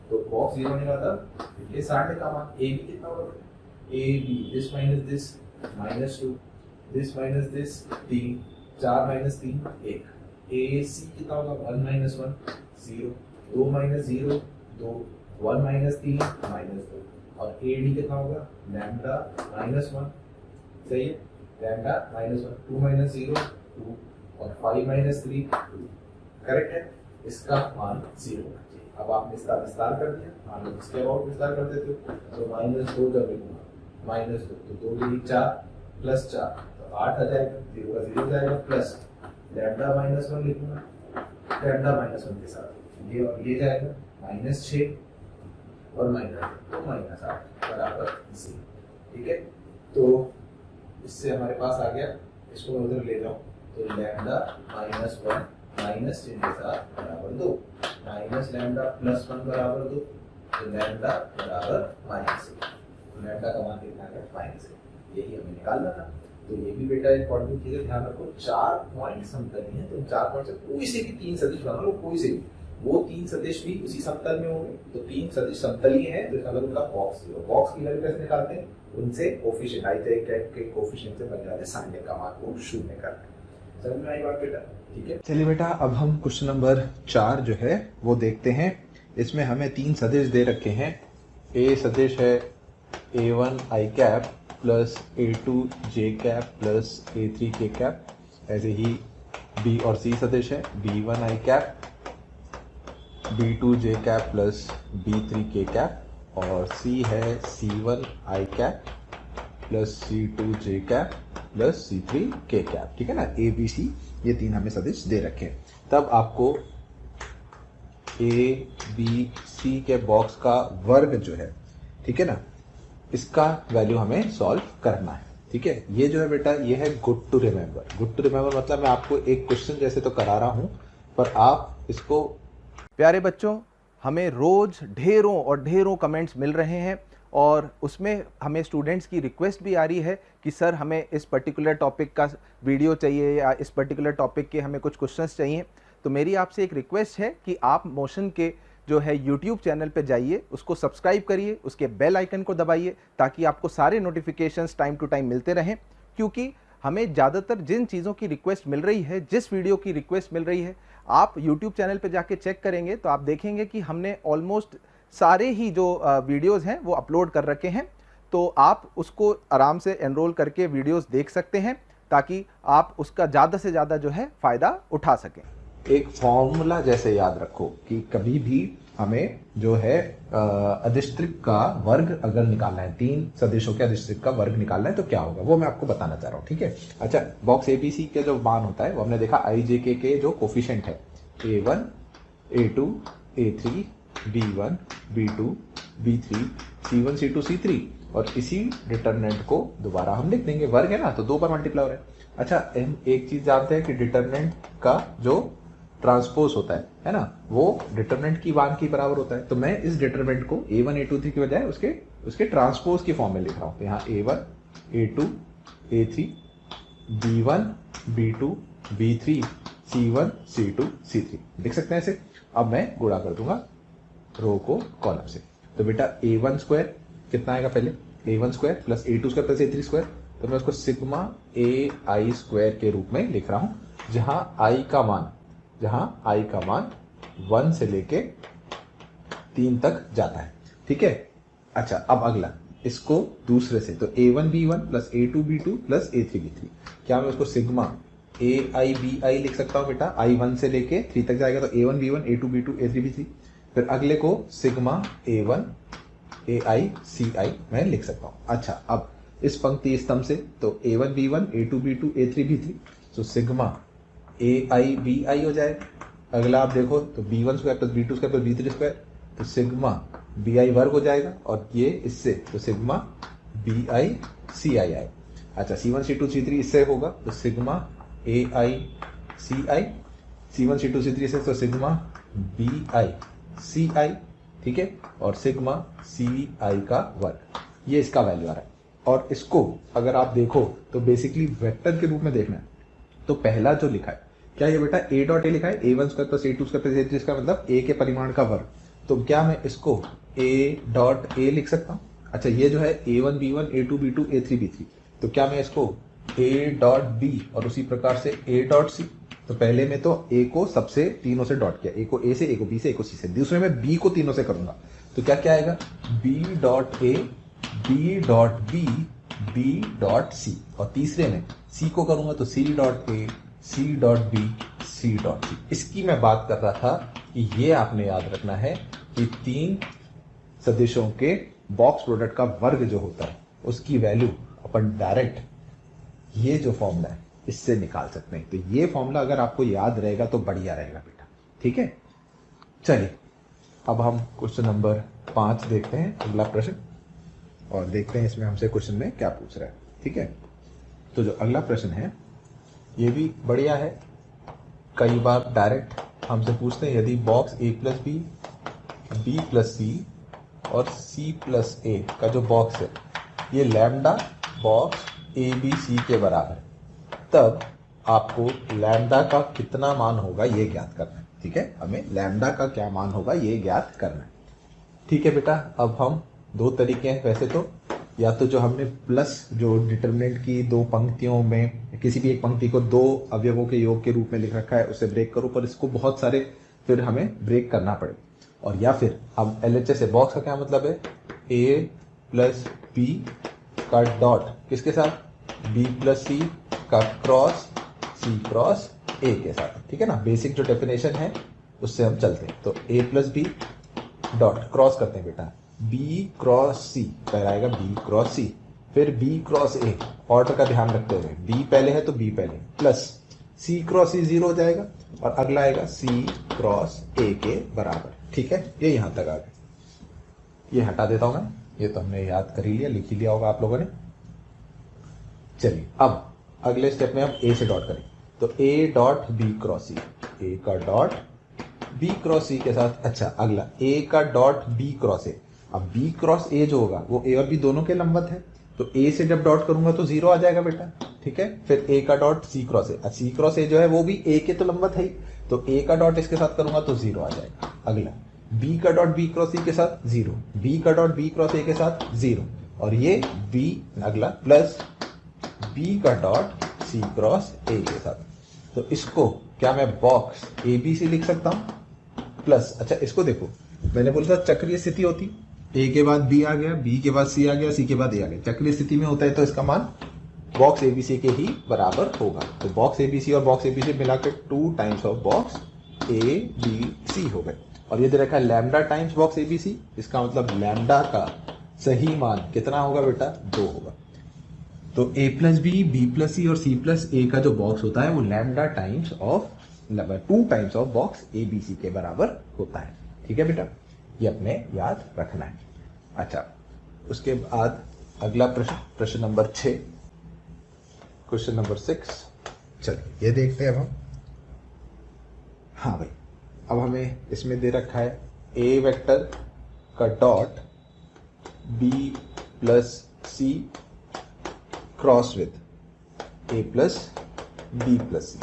S1: तो बॉक्स 0 होने का मतलब ये 60 का मान ए बी कितना होगा, A B this minus this -2, this minus this 3, 4 minus 3 1, A C कितना होगा 1 माइनस 1 0, 2 माइनस 0 2, 1 माइनस 3 -2, और ए डी कितना होगा लैम्डा -1, सही है, लैम्डा -1, 2 माइनस 0 2, और 5 माइनस 3 2, करेक्ट है, इसका मान 0 होना चाहिए। अब आपने इसका विस्तार कर दिया, मान लो इसके अबाउट विस्तार कर देते हो, तो -2 जब लिखूंगा -2 तो 2 दूनी 4 प्लस 4 तो 8 आ जाएगा, 0 का 0 जाएगा, प्लस लैम्डा -1 लिखूंगा, लैम्डा -1 के साथ ये और ये जाएगा -6 और तो -8 बराबर 0, ठीक है। तो इससे हमारे पास आ गया, इसको मैं उधर ले जाऊं तो लैम्डा -1 माइनस चिन्ह के साथ बराबर 2, माइनस लैम्डा +1 बराबर 2, तो लैम्डा बराबर -1, तो लैम्डा का मान कितना है -1, यही हमें निकालना था। तो ये भी बेटा इंपॉर्टेंट चीज है, ध्यान रखो 4 पॉइंट समतली है, तो 4 पॉइंट से कोई से भी 3 सदिश बना लो, कोई से भी, वो 3 सदिश भी उसी समतल में होंगे, तो 3 सदिश समतलीय है, तो अगर उनका बॉक्स 0, बॉक्स की वैल्यू कैसे निकालते हैं, उनसे कोफिशिएंट आई के कोफिशिएंट से बन जाते हैं, साइन का मान को 0 करते हैं। समझ में आई बात बेटा, ठीक है। चलिए बेटा, अब हम क्वेश्चन नंबर 4 जो है वो देखते हैं। इसमें हमें 3 सदिश दे रखे हैं। ए सदिश है A1 i cap plus A2 j cap plus A3 k cap, ऐसे ही B और C सदिश है B1 i cap B2 j cap plus B3 k cap, और C है C1 i cap plus C2 j cap plus C3 k cap, ठीक है ना। A B C ये 3 हमें सदिश दे रखे हैं। तब आपको A B C के बॉक्स का वर्ग जो है, ठीक है ना, इसका वैल्यू हमें सॉल्व करना है, ठीक है। ये जो है बेटा, ये है good to remember. Good to remember मतलब मैं आपको एक क्वेश्चन जैसे तो करा रहा हूं, पर आप इसको,
S2: प्यारे बच्चों, हमें रोज ढेरों और ढेरों कमेंट्स मिल रहे हैं, और उसमें हमें स्टूडेंट्स की रिक्वेस्ट भी आ रही है कि सर हमें इस पर्टिकुलर टॉपिक का वीडियो चाहिए, या इस पर्टिकुलर टॉपिक के हमें कुछ क्वेश्चंस चाहिए। तो मेरी आपसे एक रिक्वेस्ट है कि आप मोशन के जो है यूट्यूब चैनल पे जाइए, उसको सब्सक्राइब करिए, उसके बेल आइकन को दबाइए, ताकि आपको सारे नोटिफिकेशंस टाइम टू टाइम मिलते रहें। क्योंकि हमें ज़्यादातर जिन चीज़ों की रिक्वेस्ट मिल रही है, जिस वीडियो की रिक्वेस्ट मिल रही है, आप यूट्यूब चैनल पे जाके चेक करेंगे तो आप देखेंगे कि हमने ऑलमोस्ट सारे ही जो वीडियोस हैं वो अपलोड कर रखे हैं। तो आप उसको आराम से एनरोल करके वीडियोस देख सकते हैं, ताकि आप उसका ज़्यादा से ज़्यादा जो है फ़ायदा उठा सकें।
S1: एक फॉर्मूला जैसे याद रखो कि कभी भी हमें जो है अधिष्टिक का वर्ग अगर निकालना है, 3 सदिशों के अधिष्टिक का वर्ग निकालना है, तो क्या होगा वो मैं आपको बताना चाह रहा हूँ, ठीक है। अच्छा, बॉक्स ABC के जो मान होता है वो हमने देखा IJK के जो कोफिशिएंट है A1 A2 A3 B1 B2 B3 C1 C2 C3, और इसी डिटरमिनेंट को दोबारा हम लिख देंगे, वर्ग है ना तो 2 बार मल्टीप्लाई हो रहा है। अच्छा, हम एक चीज जानते हैं कि डिटरमिनेंट का जो ट्रांसपोज होता है ना, वो डिटरमिनेंट की मान के बराबर होता है। तो मैं इस डिटरमिनेंट को A1 A2 3 की बजाय उसके ट्रांसपोज की फॉर्म में लिख रहा हूं। तो यहाँ A1 A2 A3 B1 B2 B3 C1 C2 C3 लिख सकते हैं ऐसे। अब मैं गुणा कर दूंगा रो को कॉलम से। तो बेटा A1 स्क्वायर कितना आएगा, पहले A1 square plus A2 square plus A3 square, तो मैं उसको सिग्मा AI स्क्वायर के रूप में लिख रहा हूं, जहां I का मान 1 से लेके 3 तक जाता है, ठीक है। अच्छा, अब अगला इसको दूसरे से, तो A1 B1 plus A2 B2 plus A3 B3, क्या मैं उसको सिग्मा AI BI लिख सकता हूं बेटा, I 1 से लेके 3 तक जाएगा, तो A1 B1 A2 B2 A3 B3। फिर अगले को सिग्मा A1 AI CI मैं लिख सकता हूं। अच्छा, अब इस पंक्ति स्तंभ से, तो A1 B1 A2 B2 A3 B3, तो सिग्मा AI BI हो जाएगा। अगला आप देखो तो B1 square plus B2 square plus B3 square, तो सिग्मा BI वर्ग हो जाएगा, और ये इससे तो सिग्मा BI CI आए। अच्छा, C1 C2 C3 इससे होगा, तो sigma AI CI, C1 C2 C3 से तो सिग्मा BI CI, ठीक है, और सिग्मा CI का वर्ग, ये इसका वैल्यू आ रहा है। और इसको अगर आप देखो तो बेसिकली वेक्टर के रूप में देखना है, तो पहला जो लिखा है क्या ये बेटा ए डॉट ए लिखा है, A1 square plus A2 square plus A3, इसका मतलब ए के परिमाण का वर्ग। तो क्या मैं इसको ए डॉट ए लिख सकता हूँ? अच्छा, ये जो है A1 B1 A2 B2 A3 B3, तो क्या मैं इसको ए डॉट बी और उसी प्रकार से ए डॉट सी, तो पहले में तो ए को सबसे तीनों से डॉट किया, ए को ए से, ए को बी से, ए को सी से, दूसरे में बी को तीनों से करूंगा, तो क्या क्या आएगा, B dot A, B dot B, B dot C, और तीसरे में सी को करूंगा तो C dot A, C dot B, C dot C. इसकी मैं बात कर रहा था कि ये आपने याद रखना है कि तीन सदिशों के बॉक्स प्रोडक्ट का वर्ग जो होता है उसकी वैल्यू अपन डायरेक्ट ये जो फॉर्मूला है इससे निकाल सकते हैं। तो ये फॉर्मूला अगर आपको याद रहेगा तो बढ़िया रहेगा बेटा, ठीक है। चलिए अब हम क्वेश्चन नंबर 5 देखते हैं, अगला प्रश्न, और देखते हैं इसमें हमसे क्वेश्चन में क्या पूछ रहा है, ठीक है। तो जो अगला प्रश्न है ये भी बढ़िया है, कई बार डायरेक्ट हमसे पूछते हैं यदि box A plus B, B plus C और सी प्लस ए का जो बॉक्स है ये lambda box A B C के बराबर है, तब आपको लैम्डा का कितना मान होगा ये ज्ञात करना है, ठीक है। हमें लैम्डा का क्या मान होगा ये ज्ञात करना है, ठीक है बेटा। अब हम दो तरीके हैं वैसे तो, या तो जो हमने प्लस जो डिटर्मिनेंट की दो पंक्तियों में किसी भी एक पंक्ति को दो अवयवों के योग के रूप में लिख रखा है उसे ब्रेक करो, पर इसको बहुत सारे फिर हमें ब्रेक करना पड़े, और या फिर हम LHS है, बॉक्स का क्या मतलब है, ए प्लस बी का डॉट किसके साथ, बी प्लस सी का क्रॉस सी क्रॉस ए के साथ, ठीक है ना। बेसिक जो डेफिनेशन है उससे हम चलते हैं, तो ए प्लस बी डॉट क्रॉस करते हैं बेटा, बी क्रॉस सी, पहला आएगा बी क्रॉस सी, फिर बी क्रॉस ए, ऑर्डर का ध्यान रखते हुए बी पहले है तो बी पहले, प्लस सी क्रॉस सी 0 हो जाएगा, और अगला आएगा सी क्रॉस ए के बराबर, ठीक है। ये यहां तक आ गए, ये हटा देता हूं मैं, ये तो हमने याद कर ही लिया, लिख ही लिया होगा आप लोगों ने। चलिए अब अगले स्टेप में हम ए से डॉट करें, तो ए डॉट बी क्रॉस सी, ए का डॉट बी क्रॉस सी के साथ, अच्छा अगला ए का डॉट बी क्रॉस ए, अब बी क्रॉस ए जो होगा वो ए और बी दोनों के लंबवत है, तो ए से जब डॉट करूंगा तो 0 आ जाएगा बेटा, ठीक है। फिर ए का dot C cross A, C cross A जो है वो भी ए के तो लंबवत है ही, तो ए का डॉट इसके साथ करूंगा तो 0 आ जाएगा। अगला बी का डॉट बी क्रॉस सी के साथ 0, बी का डॉट बी क्रॉस ए के साथ 0, और ये बी अगला प्लस बी का डॉट सी क्रॉस ए के साथ, तो इसको क्या मैं बॉक्स ए बी सी लिख सकता हूं प्लस, अच्छा इसको देखो मैंने बोला था चक्रीय स्थिति होती, ए के बाद बी आ गया, बी के बाद सी आ गया, सी के बाद ए आ गया, चक्रीय स्थिति में होता है तो इसका मान बॉक्स एबीसी के ही बराबर होगा, तो बॉक्स एबीसी और बॉक्स एबीसी मिलाकर 2 times of box A B C हो गए, और ये दे रखा है लैम्डा टाइम्स बॉक्स एबीसी, इसका मतलब लैम्डा का सही मान कितना होगा बेटा, 2 होगा। तो a plus B plus C और सी प्लस ए का जो बॉक्स होता है वो lambda times of 2 times of box A B C के बराबर होता है, ठीक है बेटा, ये अपने याद रखना है। अच्छा उसके बाद अगला प्रश्न, प्रश्न नंबर 6, क्वेश्चन नंबर 6, चलिए ये देखते हैं अब हम। हाँ भाई, अब हमें इसमें दे रखा है ए वेक्टर का dot B plus C cross with A plus B plus C,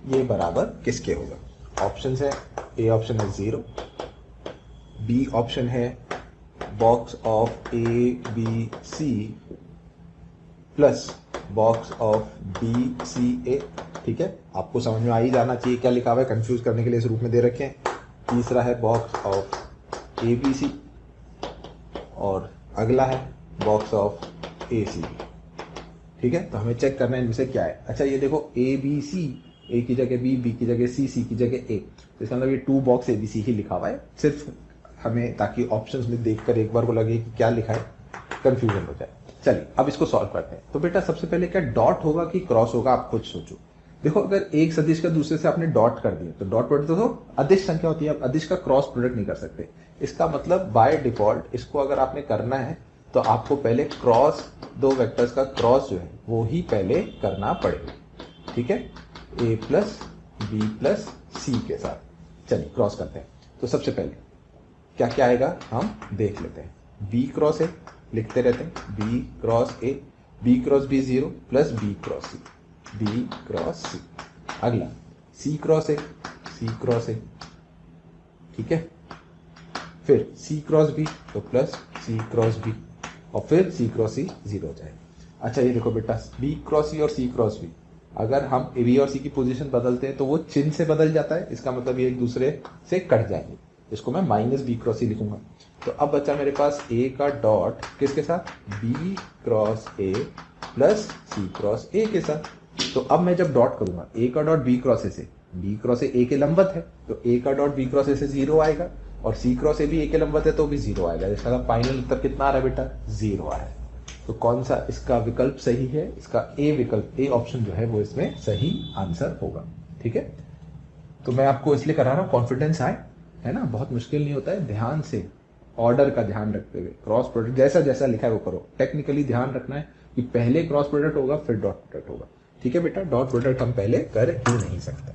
S1: ये बराबर किसके होगा। ऑप्शन है, ए ऑप्शन है 0, बी ऑप्शन है box of A B C plus box of B C A, ठीक है, आपको समझ में आ ही जाना चाहिए क्या लिखा हुआ है, कंफ्यूज करने के लिए इस रूप में दे रखे हैं। तीसरा है box of A B C, और अगला है बॉक्स ऑफ ए सी, ठीक है। तो हमें चेक करना है इनमें से क्या है। अच्छा ये देखो ए बी सी, ए की जगह बी, बी की जगह सी, सी की जगह ए, तो इसका मतलब ये 2 बॉक्स ए बी सी ही लिखा हुआ है, सिर्फ हमें ताकि ऑप्शंस में देखकर एक बार को लगे कि क्या लिखा है, कंफ्यूजन हो जाए। चलिए अब इसको सॉल्व करते हैं। तो बेटा सबसे पहले क्या डॉट होगा कि क्रॉस होगा, आप खुद सोचो। देखो अगर एक सदिश का दूसरे से आपने डॉट कर दिया तो डॉट प्रोडक्ट तो अदिश संख्या होती है, आप अदिश का क्रॉस प्रोडक्ट नहीं कर सकते। इसका मतलब बाय डिफॉल्ट इसको अगर आपने करना है तो आपको पहले क्रॉस 2 वेक्टर्स का क्रॉस जो है वो ही पहले करना पड़ेगा, ठीक है, ए प्लस बी प्लस सी के साथ। चलिए क्रॉस करते हैं। तो सबसे पहले क्या क्या आएगा हम देख लेते हैं। बी क्रॉस ए लिखते रहते हैं, B cross A, B cross B 0 plus B cross C, B cross C, अगला C cross A, C cross A, ठीक है। फिर C क्रॉस B तो प्लस C क्रॉस B, और फिर C क्रॉस C 0 हो जाएगा। अच्छा ये देखो बेटा, B क्रॉस C और C क्रॉस B, अगर हम B और C की पोजीशन बदलते हैं तो वो चिन्ह से बदल जाता है, इसका मतलब ये एक दूसरे से कट जाएंगे। इसको मैं माइनस B क्रॉस C लिखूंगा। तो अब बचा मेरे पास A का डॉट किसके साथ, B cross A plus C cross A के साथ। तो अब मैं जब डॉट करूंगा A का डॉट B क्रॉस A से, B क्रॉस A के लंबवत है तो A का डॉट B क्रॉस A से 0 आएगा, और C क्रॉस A भी A के लंबवत है तो भी 0 आएगा। इसका फाइनल उत्तर कितना आ रहा है बेटा, 0 आ रहा है। तो कौन सा इसका विकल्प सही है, इसका ए विकल्प, ए ऑप्शन जो है वो इसमें सही आंसर होगा, ठीक है। तो मैं आपको इसलिए करा रहा हूं कॉन्फिडेंस आए, है ना, बहुत मुश्किल नहीं होता है, ध्यान से ऑर्डर का ध्यान रखते हुए क्रॉस प्रोडक्ट जैसा जैसा लिखा है वो करो। टेक्निकली ध्यान रखना है कि पहले क्रॉस प्रोडक्ट होगा फिर डॉट प्रोडक्ट होगा, ठीक है बेटा। डॉट प्रोडक्ट हम पहले कर ही नहीं सकते।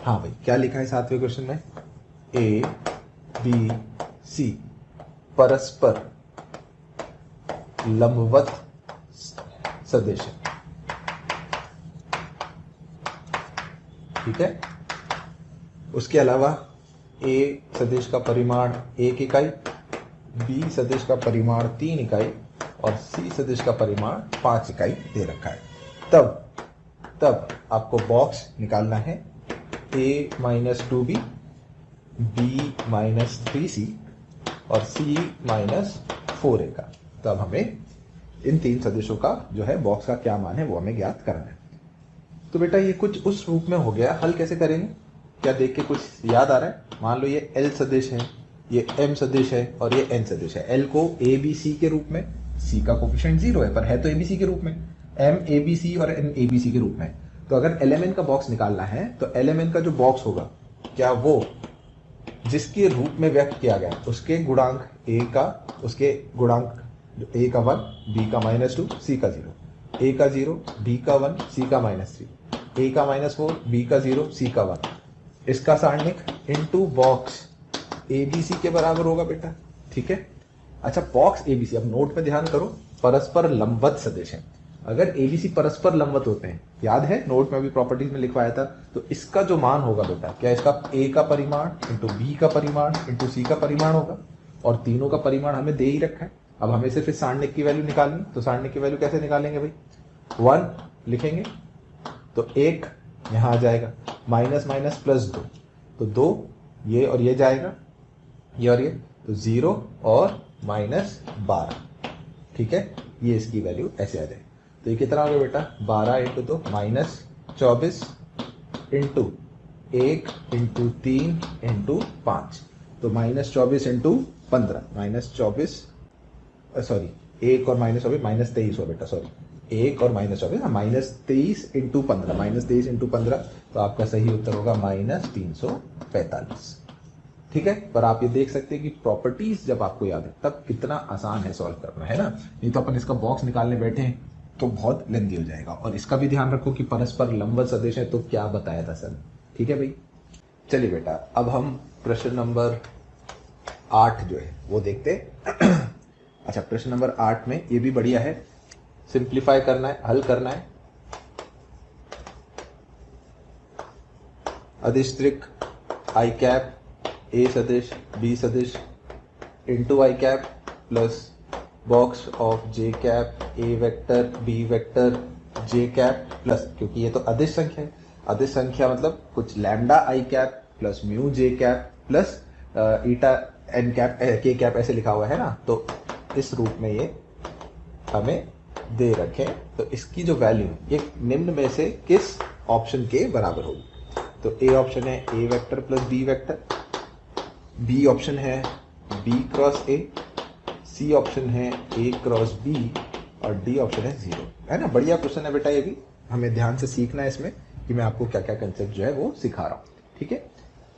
S1: हाँ भाई, क्या लिखा है 7वें क्वेश्चन में, ए बी सी परस्पर लंबवत सदिश है, ठीक है। उसके अलावा ए सदिश का परिमाण 1 इकाई, बी सदिश का परिमाण 3 इकाई और सी सदिश का परिमाण 5 इकाई दे रखा है। तब आपको बॉक्स निकालना है, a minus 2b, b minus 3c और c माइनस 4a का। तब हमें इन 3 सदिशों का जो है बॉक्स का क्या मान है वो हमें ज्ञात करना है। तो बेटा ये कुछ उस रूप में हो गया, हल कैसे करेंगे, क्या देख के कुछ याद आ रहा है। मान लो ये L सदिश है, ये M सदिश है और ये N सदिश है। L को ABC के रूप में, C का कोफिशिएंट 0 है पर है तो ABC के रूप में, M ABC और N ABC के रूप में। तो अगर LMN का बॉक्स निकालना है तो LMN का जो बॉक्स होगा, क्या वो जिसके रूप में व्यक्त किया गया उसके गुणांक A का, उसके गुणांक A का 1, B का -2, C का 0, A का 0, B का 1, C का -3, A का -4, B का 0, C का 1, इसका सारणिक इनटू बॉक्स ABC के बराबर होगा बेटा, ठीक है। अच्छा बॉक्स ABC, अब नोट में ध्यान करो, परस्पर लंबवत सदिश है। अगर ABC परस्पर लंबवत होते हैं, याद है नोट में भी प्रॉपर्टीज में लिखवाया था, तो इसका जो मान होगा बेटा, क्या इसका A का परिमाण इंटू B का परिमाण इंटू C का परिमाण होगा, और तीनों का परिमाण हमें दे ही रखा है। अब हमें सिर्फ इस सारणिक की वैल्यू निकालनी, तो सारणिक की वैल्यू कैसे निकालेंगे भाई, 1 लिखेंगे तो 1 यहां आ जाएगा, माइनस माइनस प्लस 2, तो 2 ये और ये जाएगा, ये और ये, तो 0 और -12, ठीक है। ये इसकी वैल्यू ऐसे आ जाएगी। तो ये कितना हो गया बेटा, 12 इंटू 2 -24 इंटू 1 इंटू 3 इंटू 5, तो -24 इंटू 15, -24 सॉरी 1 और -24 -23 हो बेटा, सॉरी 1 और -24, -23 इंटू 15, -23 इंटू 15, तो आपका सही उत्तर होगा -345, ठीक है। पर आप ये देख सकते हैं कि प्रॉपर्टीज जब आपको याद है तब कितना आसान है सॉल्व करना, है ना। नहीं तो अपन इसका बॉक्स निकालने बैठे हैं तो बहुत लेंदी हो जाएगा। और इसका भी ध्यान रखो कि परस्पर लंबवत सदिश है, तो क्या बताया था सर, ठीक है भाई। चलिए बेटा, अब हम प्रश्न नंबर 8 जो है वो देखते हैं। अच्छा प्रश्न नंबर 8 में ये भी बढ़िया है, सिंप्लीफाई करना है, हल करना है। अधिष्ठिक आई कैप ए सदिश बी सदिश into I cap plus box of J cap A vector B vector J cap plus, क्योंकि ये तो अदिश संख्या है, अदिश संख्या मतलब कुछ lambda i cap plus mu j cap plus eta n cap k cap ऐसे लिखा हुआ है ना, तो इस रूप में ये हमें दे रखें। तो इसकी जो वैल्यू ये निम्न में से किस ऑप्शन के बराबर होगी। तो ए ऑप्शन है A vector plus B vector, B option है B cross A, C option है ए क्रॉस बी और डी ऑप्शन है 0, है ना। बढ़िया क्वेश्चन है बेटा, ये भी हमें ध्यान से सीखना है इसमें कि मैं आपको क्या क्या कंसेप्ट जो है वो सिखा रहा हूँ, ठीक है।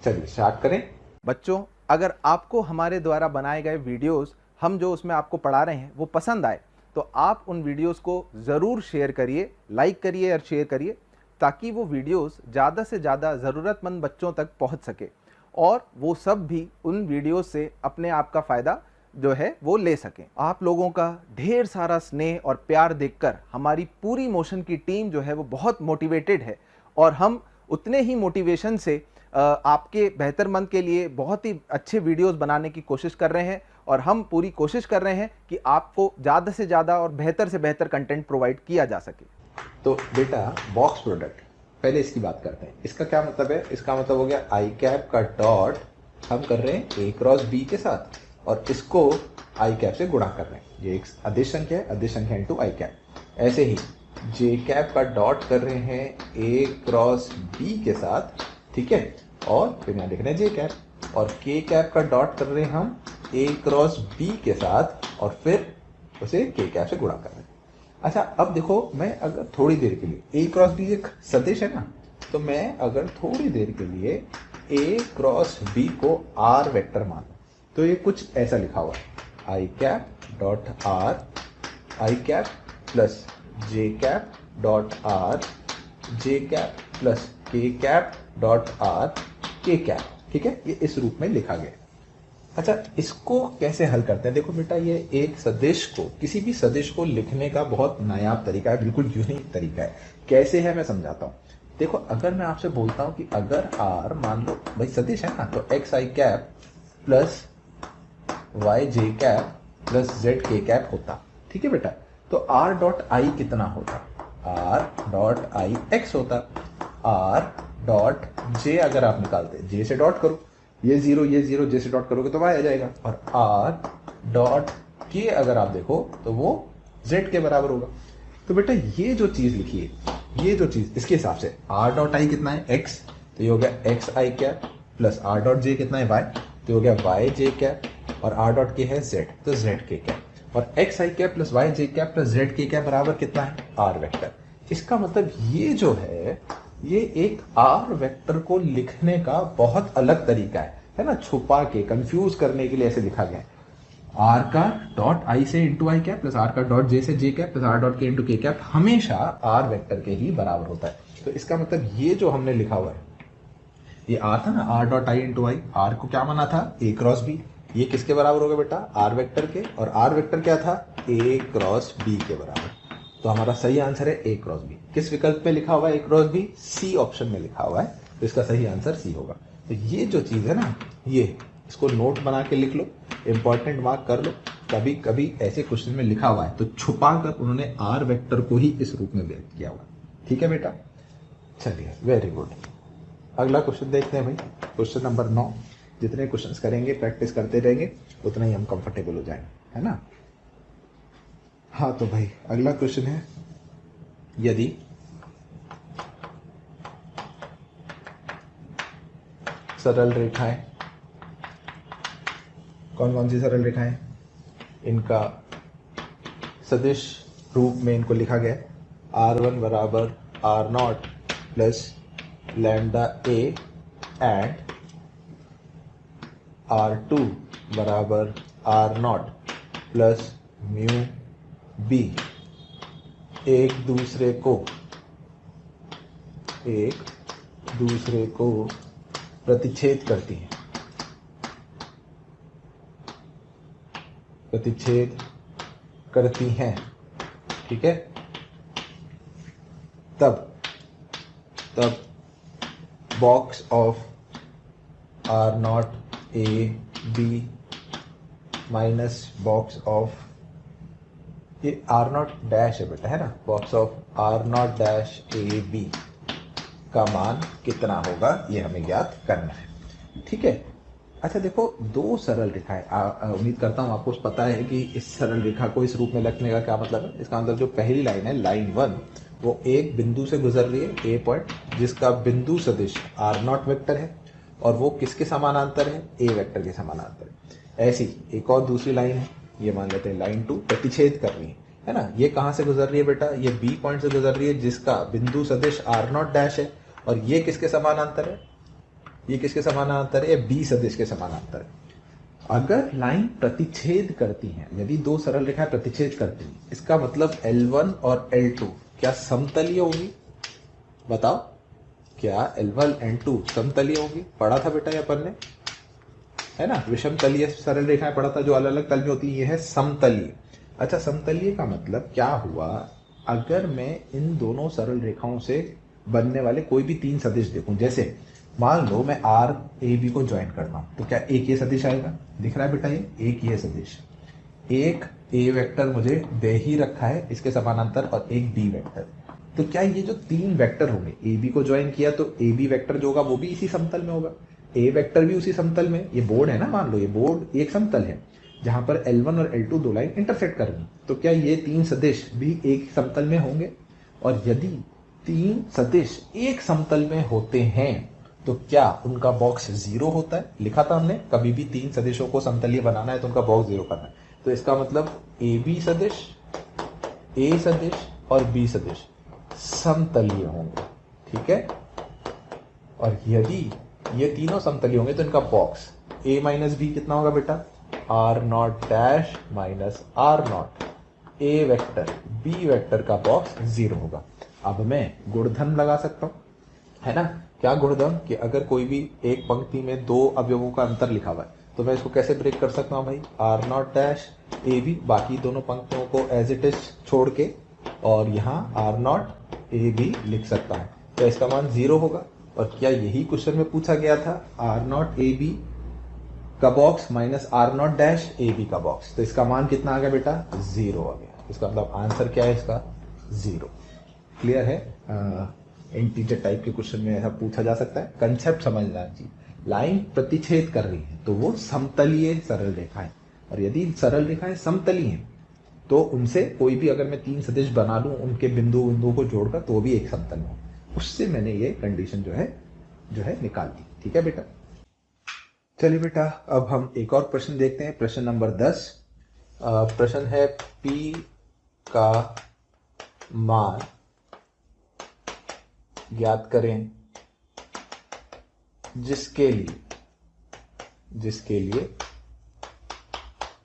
S1: चलिए स्टार्ट करें।
S2: बच्चों, अगर आपको हमारे द्वारा बनाए गए वीडियोस, हम जो उसमें आपको पढ़ा रहे हैं वो पसंद आए तो आप उन वीडियोस को ज़रूर शेयर करिए, लाइक करिए और शेयर करिए, ताकि वो वीडियोस ज़्यादा से ज़्यादा ज़रूरतमंद बच्चों तक पहुंच सके और वो सब भी उन वीडियोस से अपने आप का फ़ायदा जो है वो ले सकें। आप लोगों का ढेर सारा स्नेह और प्यार देखकर हमारी पूरी मोशन की टीम जो है वो बहुत मोटिवेटेड है और हम उतने ही मोटिवेशन से आपके बेहतर मंद के लिए बहुत ही अच्छे वीडियोस बनाने की कोशिश कर रहे हैं और हम पूरी कोशिश कर रहे हैं कि आपको ज़्यादा से ज़्यादा और बेहतर से बेहतर कंटेंट प्रोवाइड किया जा सके।
S1: तो बेटा बॉक्स प्रोडक्ट, पहले इसकी बात करते हैं। इसका क्या मतलब है? इसका मतलब हो गया आई कैप का डॉट हम कर रहे हैं ए क्रॉस बी के साथ और इसको आई कैप से गुणा कर रहे हैं। ये एक अदिश संख्या है, अदिश संख्या इंटू आई कैप। ऐसे ही जे कैप का डॉट कर रहे हैं ए क्रॉस बी के साथ, ठीक है, और फिर यहाँ लिख रहे हैं जे कैप। और के कैप का डॉट कर रहे हैं हम ए क्रॉस बी के साथ और फिर उसे के कैप से गुणा कर रहे हैं। अच्छा, अब देखो, मैं अगर थोड़ी देर के लिए ए क्रॉस बी एक सदिश है ना, तो मैं अगर थोड़ी देर के लिए ए क्रॉस बी को आर वेक्टर मानूं तो ये कुछ ऐसा लिखा हुआ है, i cap dot r i cap plus j cap dot r j cap plus k cap dot r k cap, ठीक है, ये इस रूप में लिखा गया। अच्छा, इसको कैसे हल करते हैं? देखो बेटा, ये एक सदिश को, किसी भी सदिश को लिखने का बहुत नायाब तरीका है, बिल्कुल यूनिक तरीका है। कैसे है मैं समझाता हूँ। देखो, अगर मैं आपसे बोलता हूँ कि अगर आर, मान लो भाई सदिश है ना, तो x i cap plus y j cap plus z k cap होता, ठीक है बेटा, तो आर डॉट आई कितना होता? आर डॉट आई एक्स होता। आर डॉट जे अगर आप निकालते, जे से डॉट करो, ये जीरो जे से डॉट करोगे तो वाई आ जाएगा। और आर डॉट के अगर आप देखो तो वो जेड के बराबर होगा। तो बेटा ये जो चीज लिखी है, ये जो चीज, इसके हिसाब से आर डॉट आई कितना है? एक्स, तो ये हो गया x i cap plus are dot j कितना है? वाई, तो हो गया वाई जे कैप, और आर डॉट के है जेड, तो जेड के कैप। और x i cap plus y j cap plus z k cap बराबर कितना है? R vector. इसका मतलब ये जो है, ये एक आर वेक्टर को लिखने का बहुत अलग तरीका है ना, छुपा के कंफ्यूज करने के लिए ऐसे लिखा गया है। आर का डॉट आई से into I cap plus R का डॉट जे से J cap plus are dot K into K cap हमेशा आर वेक्टर के ही बराबर होता है। तो इसका मतलब ये जो हमने लिखा हुआ है, ये आर था ना, R dot I into I, R को क्या माना था? A cross B. ये किसके बराबर होगा बेटा? आर वेक्टर के। और आर वेक्टर क्या था? ए क्रॉस बी के बराबर। तो हमारा सही आंसर है ए क्रॉस बी। किस विकल्प में लिखा हुआ है A cross B? C option में लिखा हुआ है, तो इसका सही आंसर सी होगा। तो ये जो चीज है ना, ये इसको नोट बना के लिख लो, इंपॉर्टेंट मार्क कर लो। कभी कभी ऐसे क्वेश्चन में लिखा हुआ है तो छुपा कर उन्होंने आर वेक्टर को ही इस रूप में व्यक्त किया हुआ। ठीक है बेटा, चलिए, वेरी गुड। अगला क्वेश्चन देखते हैं भाई, क्वेश्चन नंबर 9। जितने क्वेश्चंस करेंगे, प्रैक्टिस करते रहेंगे, उतना ही हम कंफर्टेबल हो जाएंगे, है ना। हाँ, तो भाई अगला क्वेश्चन है, यदि सरल रेखाएं, कौन कौन सी सरल रेखाएं, इनका सदिश रूप में इनको लिखा गया है, R1 बराबर R0 plus lambda A and R2 बराबर R0 प्लस म्यू बी एक दूसरे को प्रतिच्छेद करती हैं, ठीक है। तब box of R0 A B minus box of, ये R0 डैश है बेटा, है ना, box of R0 dash A B का मान कितना होगा, ये हमें ज्ञात करना है, ठीक है। अच्छा देखो, दो सरल रेखाएं, उम्मीद करता हूं आपको पता है कि इस सरल रेखा को इस रूप में लिखने का क्या मतलब है। इसका अंदर जो पहली लाइन है, लाइन 1, वो एक बिंदु से गुजर रही है, ए पॉइंट, जिसका बिंदु सदिश R0 वेक्टर है और वो किसके समानांतर है? ए वेक्टर के समानांतर है। ऐसी एक और दूसरी लाइन है, ये मान लेते हैं लाइन 2, प्रतिच्छेद कर रही है ना। ये कहां से गुजर रही है बेटा? ये बी पॉइंट से गुजर रही है, जिसका बिंदु सदिश R0 डैश है, और ये किसके समानांतर है? ये किसके समानांतर है? बी सदिश के समानांतर है। अगर लाइन प्रतिच्छेद करती हैं, यदि दो सरल रेखाएं प्रतिच्छेद करती हैं, इसका मतलब L1 और L2 क्या समतलीय होंगी? बताओ, क्या L1 L2 समतलीय होंगी? पढ़ा था बेटा ये अपन ने, है ना। विषम तलीय सरल रेखाएं पढ़ा था जो अलग अलग तल में होती है, ये है समतलीय। अच्छा, समतलीय का मतलब क्या हुआ, अगर मैं इन दोनों सरल रेखाओं से बनने वाले कोई भी तीन सदिश देखूं, जैसे मान लो मैं आर ए बी को ज्वाइन करता हूं, तो क्या एक ये सदिश आएगा, दिख रहा है बेटा, ये एक ये सदिश, एक ए वेक्टर मुझे दे ही रखा है इसके समानांतर और एक बी वेक्टर, तो क्या ये जो तीन वेक्टर होंगे, ए बी को ज्वाइन किया तो ए बी वेक्टर जो होगा वो भी इसी समतल में होगा, ए वेक्टर भी उसी समतल में, ये बोर्ड है ना, मान लो ये बोर्ड एक समतल है जहां पर L1 और L2 दो लाइन इंटरसेक्ट कर रही, तो क्या ये तीन सदिश भी एक समतल में होंगे, और यदि तीन सदिश एक समतल में होते हैं तो क्या उनका बॉक्स जीरो होता है। लिखा था हमने, कभी भी तीन सदिशों को समतलीय बनाना है तो उनका बॉक्स जीरो करना है, तो इसका मतलब ए बी सदिश, ए सदिश और बी सदिश समतलीय होंगे, ठीक है। और यदि ये तीनों समतलीय होंगे तो इनका बॉक्स a माइनस बी कितना होगा बेटा, R naught dash minus R naught, A vector B vector का बॉक्स जीरो होगा। अब मैं गुणधर्म लगा सकता हूं, है ना। क्या गुणधर्म, कि अगर कोई भी एक पंक्ति में दो अवयवों का अंतर लिखा हुआ है तो मैं इसको कैसे ब्रेक कर सकता हूं भाई, R naught dash A B, बाकी दोनों पंक्तियों को एज इट इज छोड़ के, और यहाँ आर नॉट ए बी लिख सकता हूं, तो इसका मान जीरो होगा। और क्या यही क्वेश्चन में पूछा गया था, आर नॉट ए बी का box minus R naught dash A B का बॉक्स, तो इसका मान कितना आ गया बेटा, जीरो आ गया। इसका मतलब आंसर क्या है इसका, जीरो। क्लियर है। इंटीजर टाइप के क्वेश्चन में ऐसा पूछा जा सकता है, कंसेप्ट समझना चाहिए। लाइन प्रतिच्छेद कर रही है तो वो समतलीय सरल रेखा है, और यदि सरल रेखाएं समतलीय हैं तो उनसे कोई भी अगर मैं तीन सदिश बना लूं उनके बिंदु बिंदुओं को जोड़कर, तो वो भी एक समतल में हो। उससे मैंने ये कंडीशन जो है निकाल दी, ठीक है बेटा। चलिए बेटा, अब हम एक और प्रश्न देखते हैं, प्रश्न नंबर 10। प्रश्न है P का मान ज्ञात करें जिसके लिए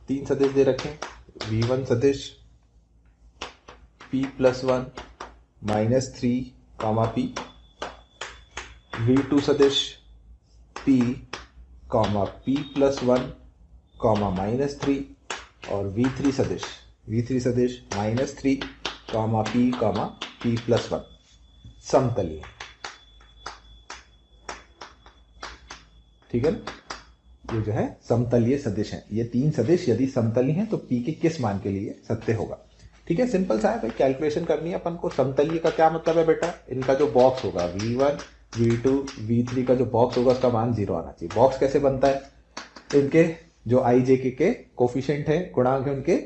S1: तीन सदिश दे रखे, V1 सदिश P+1 -3 P, V2 सदिश P P+1 -3 और V3 सदिश -3 P P+1 समतलीय, ठीक है ना। ये जो है समतलीय सदिश है, ये तीन सदिश यदि समतलीय हैं तो P के किस मान के लिए सत्य होगा, ठीक है। सिंपल सा है भाई, कैलकुलेशन करनी है अपन को। समतलीय का क्या मतलब है बेटा, इनका जो बॉक्स होगा V1 V2 V3 का जो बॉक्स होगा उसका मान जीरो आना चाहिए। बॉक्स कैसे बनता है, इनके जो IJ के कोफिशिएंट है, गुणांक है, उनके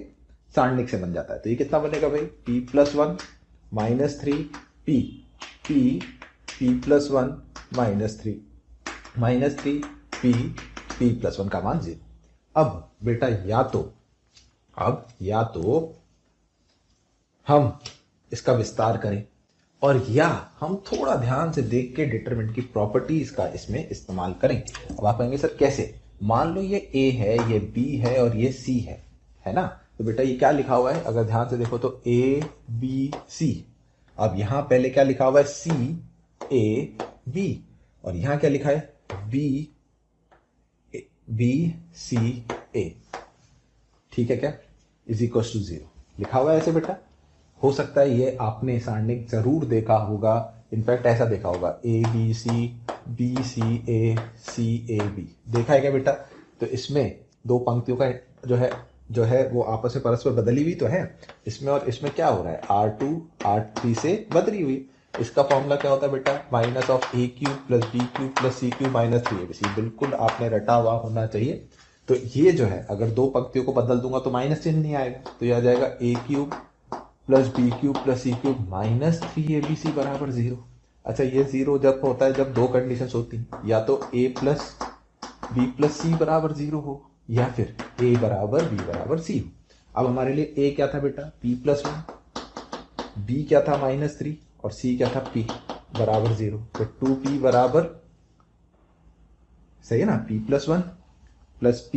S1: सारणिक से बन जाता है। तो ये कितना बनेगा भाई, P+1 -3 P+1 -3 P+1 का मान जीरो। अब बेटा या तो हम इसका विस्तार करें, और या हम थोड़ा ध्यान से देख के डिटरमिनेंट की प्रॉपर्टीज का इसमें इस्तेमाल करें। अब आप कहेंगे सर कैसे, मान लो ये A है, ये B है और ये C है ना। तो बेटा ये क्या लिखा हुआ है, अगर ध्यान से देखो तो A B C। अब यहां पहले क्या लिखा हुआ है, C A B, और यहां क्या लिखा है, B C A, ठीक है क्या, इज इक्वल टू 0 लिखा हुआ है ऐसे बेटा। हो सकता है ये आपने सारणिक जरूर देखा होगा, इनफैक्ट ऐसा देखा होगा ABCA CAB, देखा है क्या बेटा। तो इसमें दो पंक्तियों का जो है वो आपस में परस्पर बदली हुई तो है, इसमें और इसमें क्या हो रहा है, R2 R3 से बदली हुई। इसका फॉर्मूला क्या होता है बेटा, -A³ + B³ + C³ -3ABC, बिल्कुल आपने रटा हुआ होना चाहिए। तो ये जो है अगर दो पंक्तियों को बदल दूंगा तो माइनस चिन्ह नहीं आएगा, तो यह आ जाएगा A³ + B³ + C³ -3ABC बराबर 0। अच्छा, ये 0 जब होता है जब दो कंडीशंस होती हैं, या तो A + B + C बराबर 0 हो, या फिर A बराबर B बराबर C हो। अब हमारे लिए A क्या था बेटा, P+1, B क्या था -3 और C क्या था P बराबर 0। तो 2P बराबर, सही है ना, P+1 + P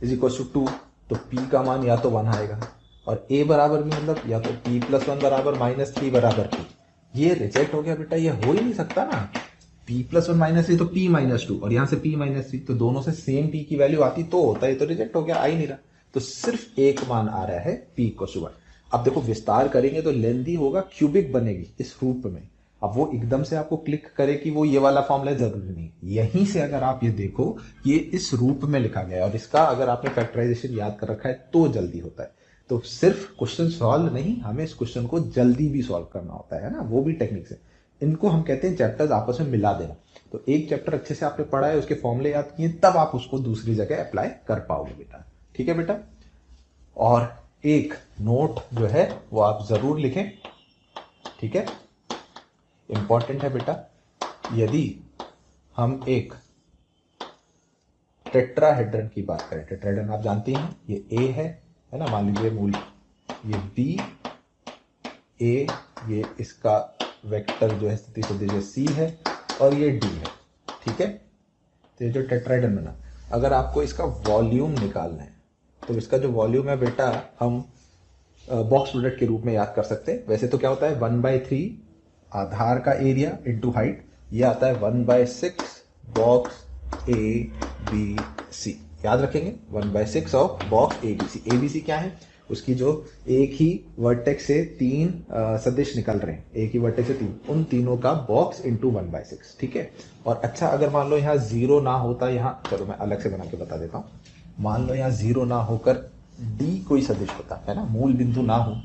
S1: = 2, तो P का मान या तो 1 आएगा, और A बराबर भी मतलब या तो P+1 बराबर -3 बराबर P। ये रिजेक्ट हो गया बेटा, ये हो ही नहीं सकता ना। P p plus one minus three तो p माइनस टू, और यहां से p माइनस थ्री, तो दोनों से सेम p की वैल्यू आती तो होता है, तो रिजेक्ट हो गया, आ ही नहीं रहा। तो सिर्फ एक मान आ रहा है p इक्वल टू 1। अब देखो विस्तार करेंगे तो लेंथी होगा, क्यूबिक बनेगी इस रूप में। अब वो एकदम से आपको क्लिक करे कि वो ये वाला फॉर्मूला, जरूरी नहीं। यहीं से अगर आप ये देखो ये इस रूप में लिखा गया है, और इसका अगर आपने फैक्टराइजेशन याद कर रखा है तो जल्दी होता है। तो सिर्फ क्वेश्चन सॉल्व नहीं, हमें इस क्वेश्चन को जल्दी भी सॉल्व करना होता है ना, वो भी टेक्निक से। इनको हम कहते हैं चैप्टर्स आपस में मिला देना। तो एक चैप्टर अच्छे से आपने पढ़ा है, उसके फॉर्मूले याद किए, तब आप उसको दूसरी जगह अप्लाई कर पाओगे बेटा। ठीक है बेटा। और एक नोट जो है वो आप जरूर लिखें, ठीक है, इंपॉर्टेंट है बेटा। यदि हम एक टेट्राहेड्रन की बात करें, टेट्राहेड्रन आप जानती हैं, ये ए है ना, मान लीजिए मूल, ये बी, ए, ये इसका वेक्टर जो है स्थिति सदिश सी है, और ये डी है। ठीक है, तो ये जो टेट्राहेड्रन बना, अगर आपको इसका वॉल्यूम निकालना है तो इसका जो वॉल्यूम है बेटा हम बॉक्स प्रोडक्ट के रूप में याद कर सकते हैं। वैसे तो क्या होता है 1/3 आधार का एरिया इंटू हाइट, ये आता है 1/6 बॉक्स ए बी सी। याद रखेंगे 1/6 of box A B C. A B C क्या है, उसकी जो एक ही वर्टेक्स से तीन सदिश निकल रहे हैं, एक ही वर्टेक्स से तीन, उन तीनों का बॉक्स इंटू 1/6। ठीक है। और अच्छा अगर मान लो यहाँ जीरो ना होता, यहाँ चलो मैं अलग से बना के बता देता हूँ। मान लो यहाँ जीरो ना होकर डी कोई सदिश होता है ना, मूल बिंदु ना हो,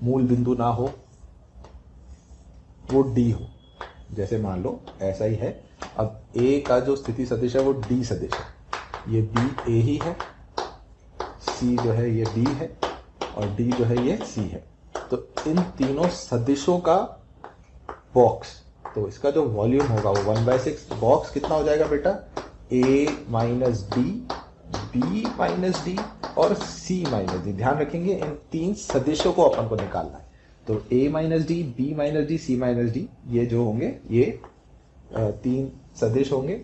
S1: मूल बिंदु ना हो, वो डी हो, जैसे मान लो ऐसा ही है। अब ए का जो स्थिति सदिश है वो डी सदिश है, ये बी ए ही है, सी जो है ये बी है, और डी जो है ये सी है। तो इन तीनों सदिशों का बॉक्स, तो इसका जो वॉल्यूम होगा वो 1/6, बॉक्स कितना हो जाएगा बेटा, A minus D, B minus D, और सी माइनस डी। ध्यान रखेंगे इन तीन सदिशों को अपन को निकालना है। तो a minus D, B minus D, C minus D, ये जो होंगे ये तीन सदिश होंगे,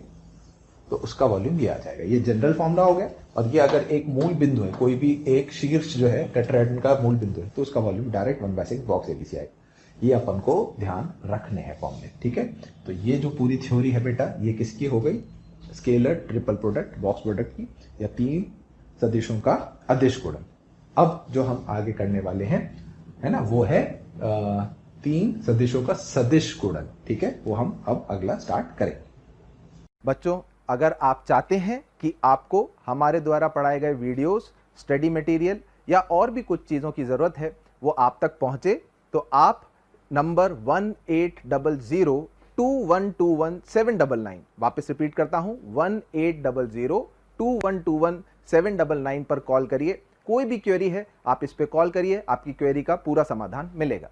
S1: तो उसका वॉल्यूम ये आ जाएगा। ये जनरल फॉर्मूला हो गया। और ये अगर एक मूल बिंदु है, कोई भी एक शीर्ष जो है टेट्राहेड्रन का मूल बिंदु है, तो उसका वॉल्यूम डायरेक्ट 1/6 बॉक्स एबीसी आएगा। ये अपन को ध्यान रखने हैं फॉर्मूले। ठीक है, तो ये जो पूरी थ्योरी है बेटा, ये किसकी हो गई, scalar triple product box product की, या तीन सदिशों का अदिश गुणन। अब जो हम आगे करने वाले हैं है ना, वो है तीन सदिशों का सदिश गुणन। ठीक है, वो हम अब अगला स्टार्ट करें।
S2: बच्चों, अगर आप चाहते हैं कि आपको हमारे द्वारा पढ़ाए गए वीडियोस, स्टडी मटेरियल या और भी कुछ चीज़ों की ज़रूरत है वो आप तक पहुंचे, तो आप नंबर 18002121 वापस रिपीट करता हूं, 18002121 पर कॉल करिए। कोई भी क्वेरी है आप इस पे कॉल करिए, आपकी क्वेरी का पूरा समाधान मिलेगा।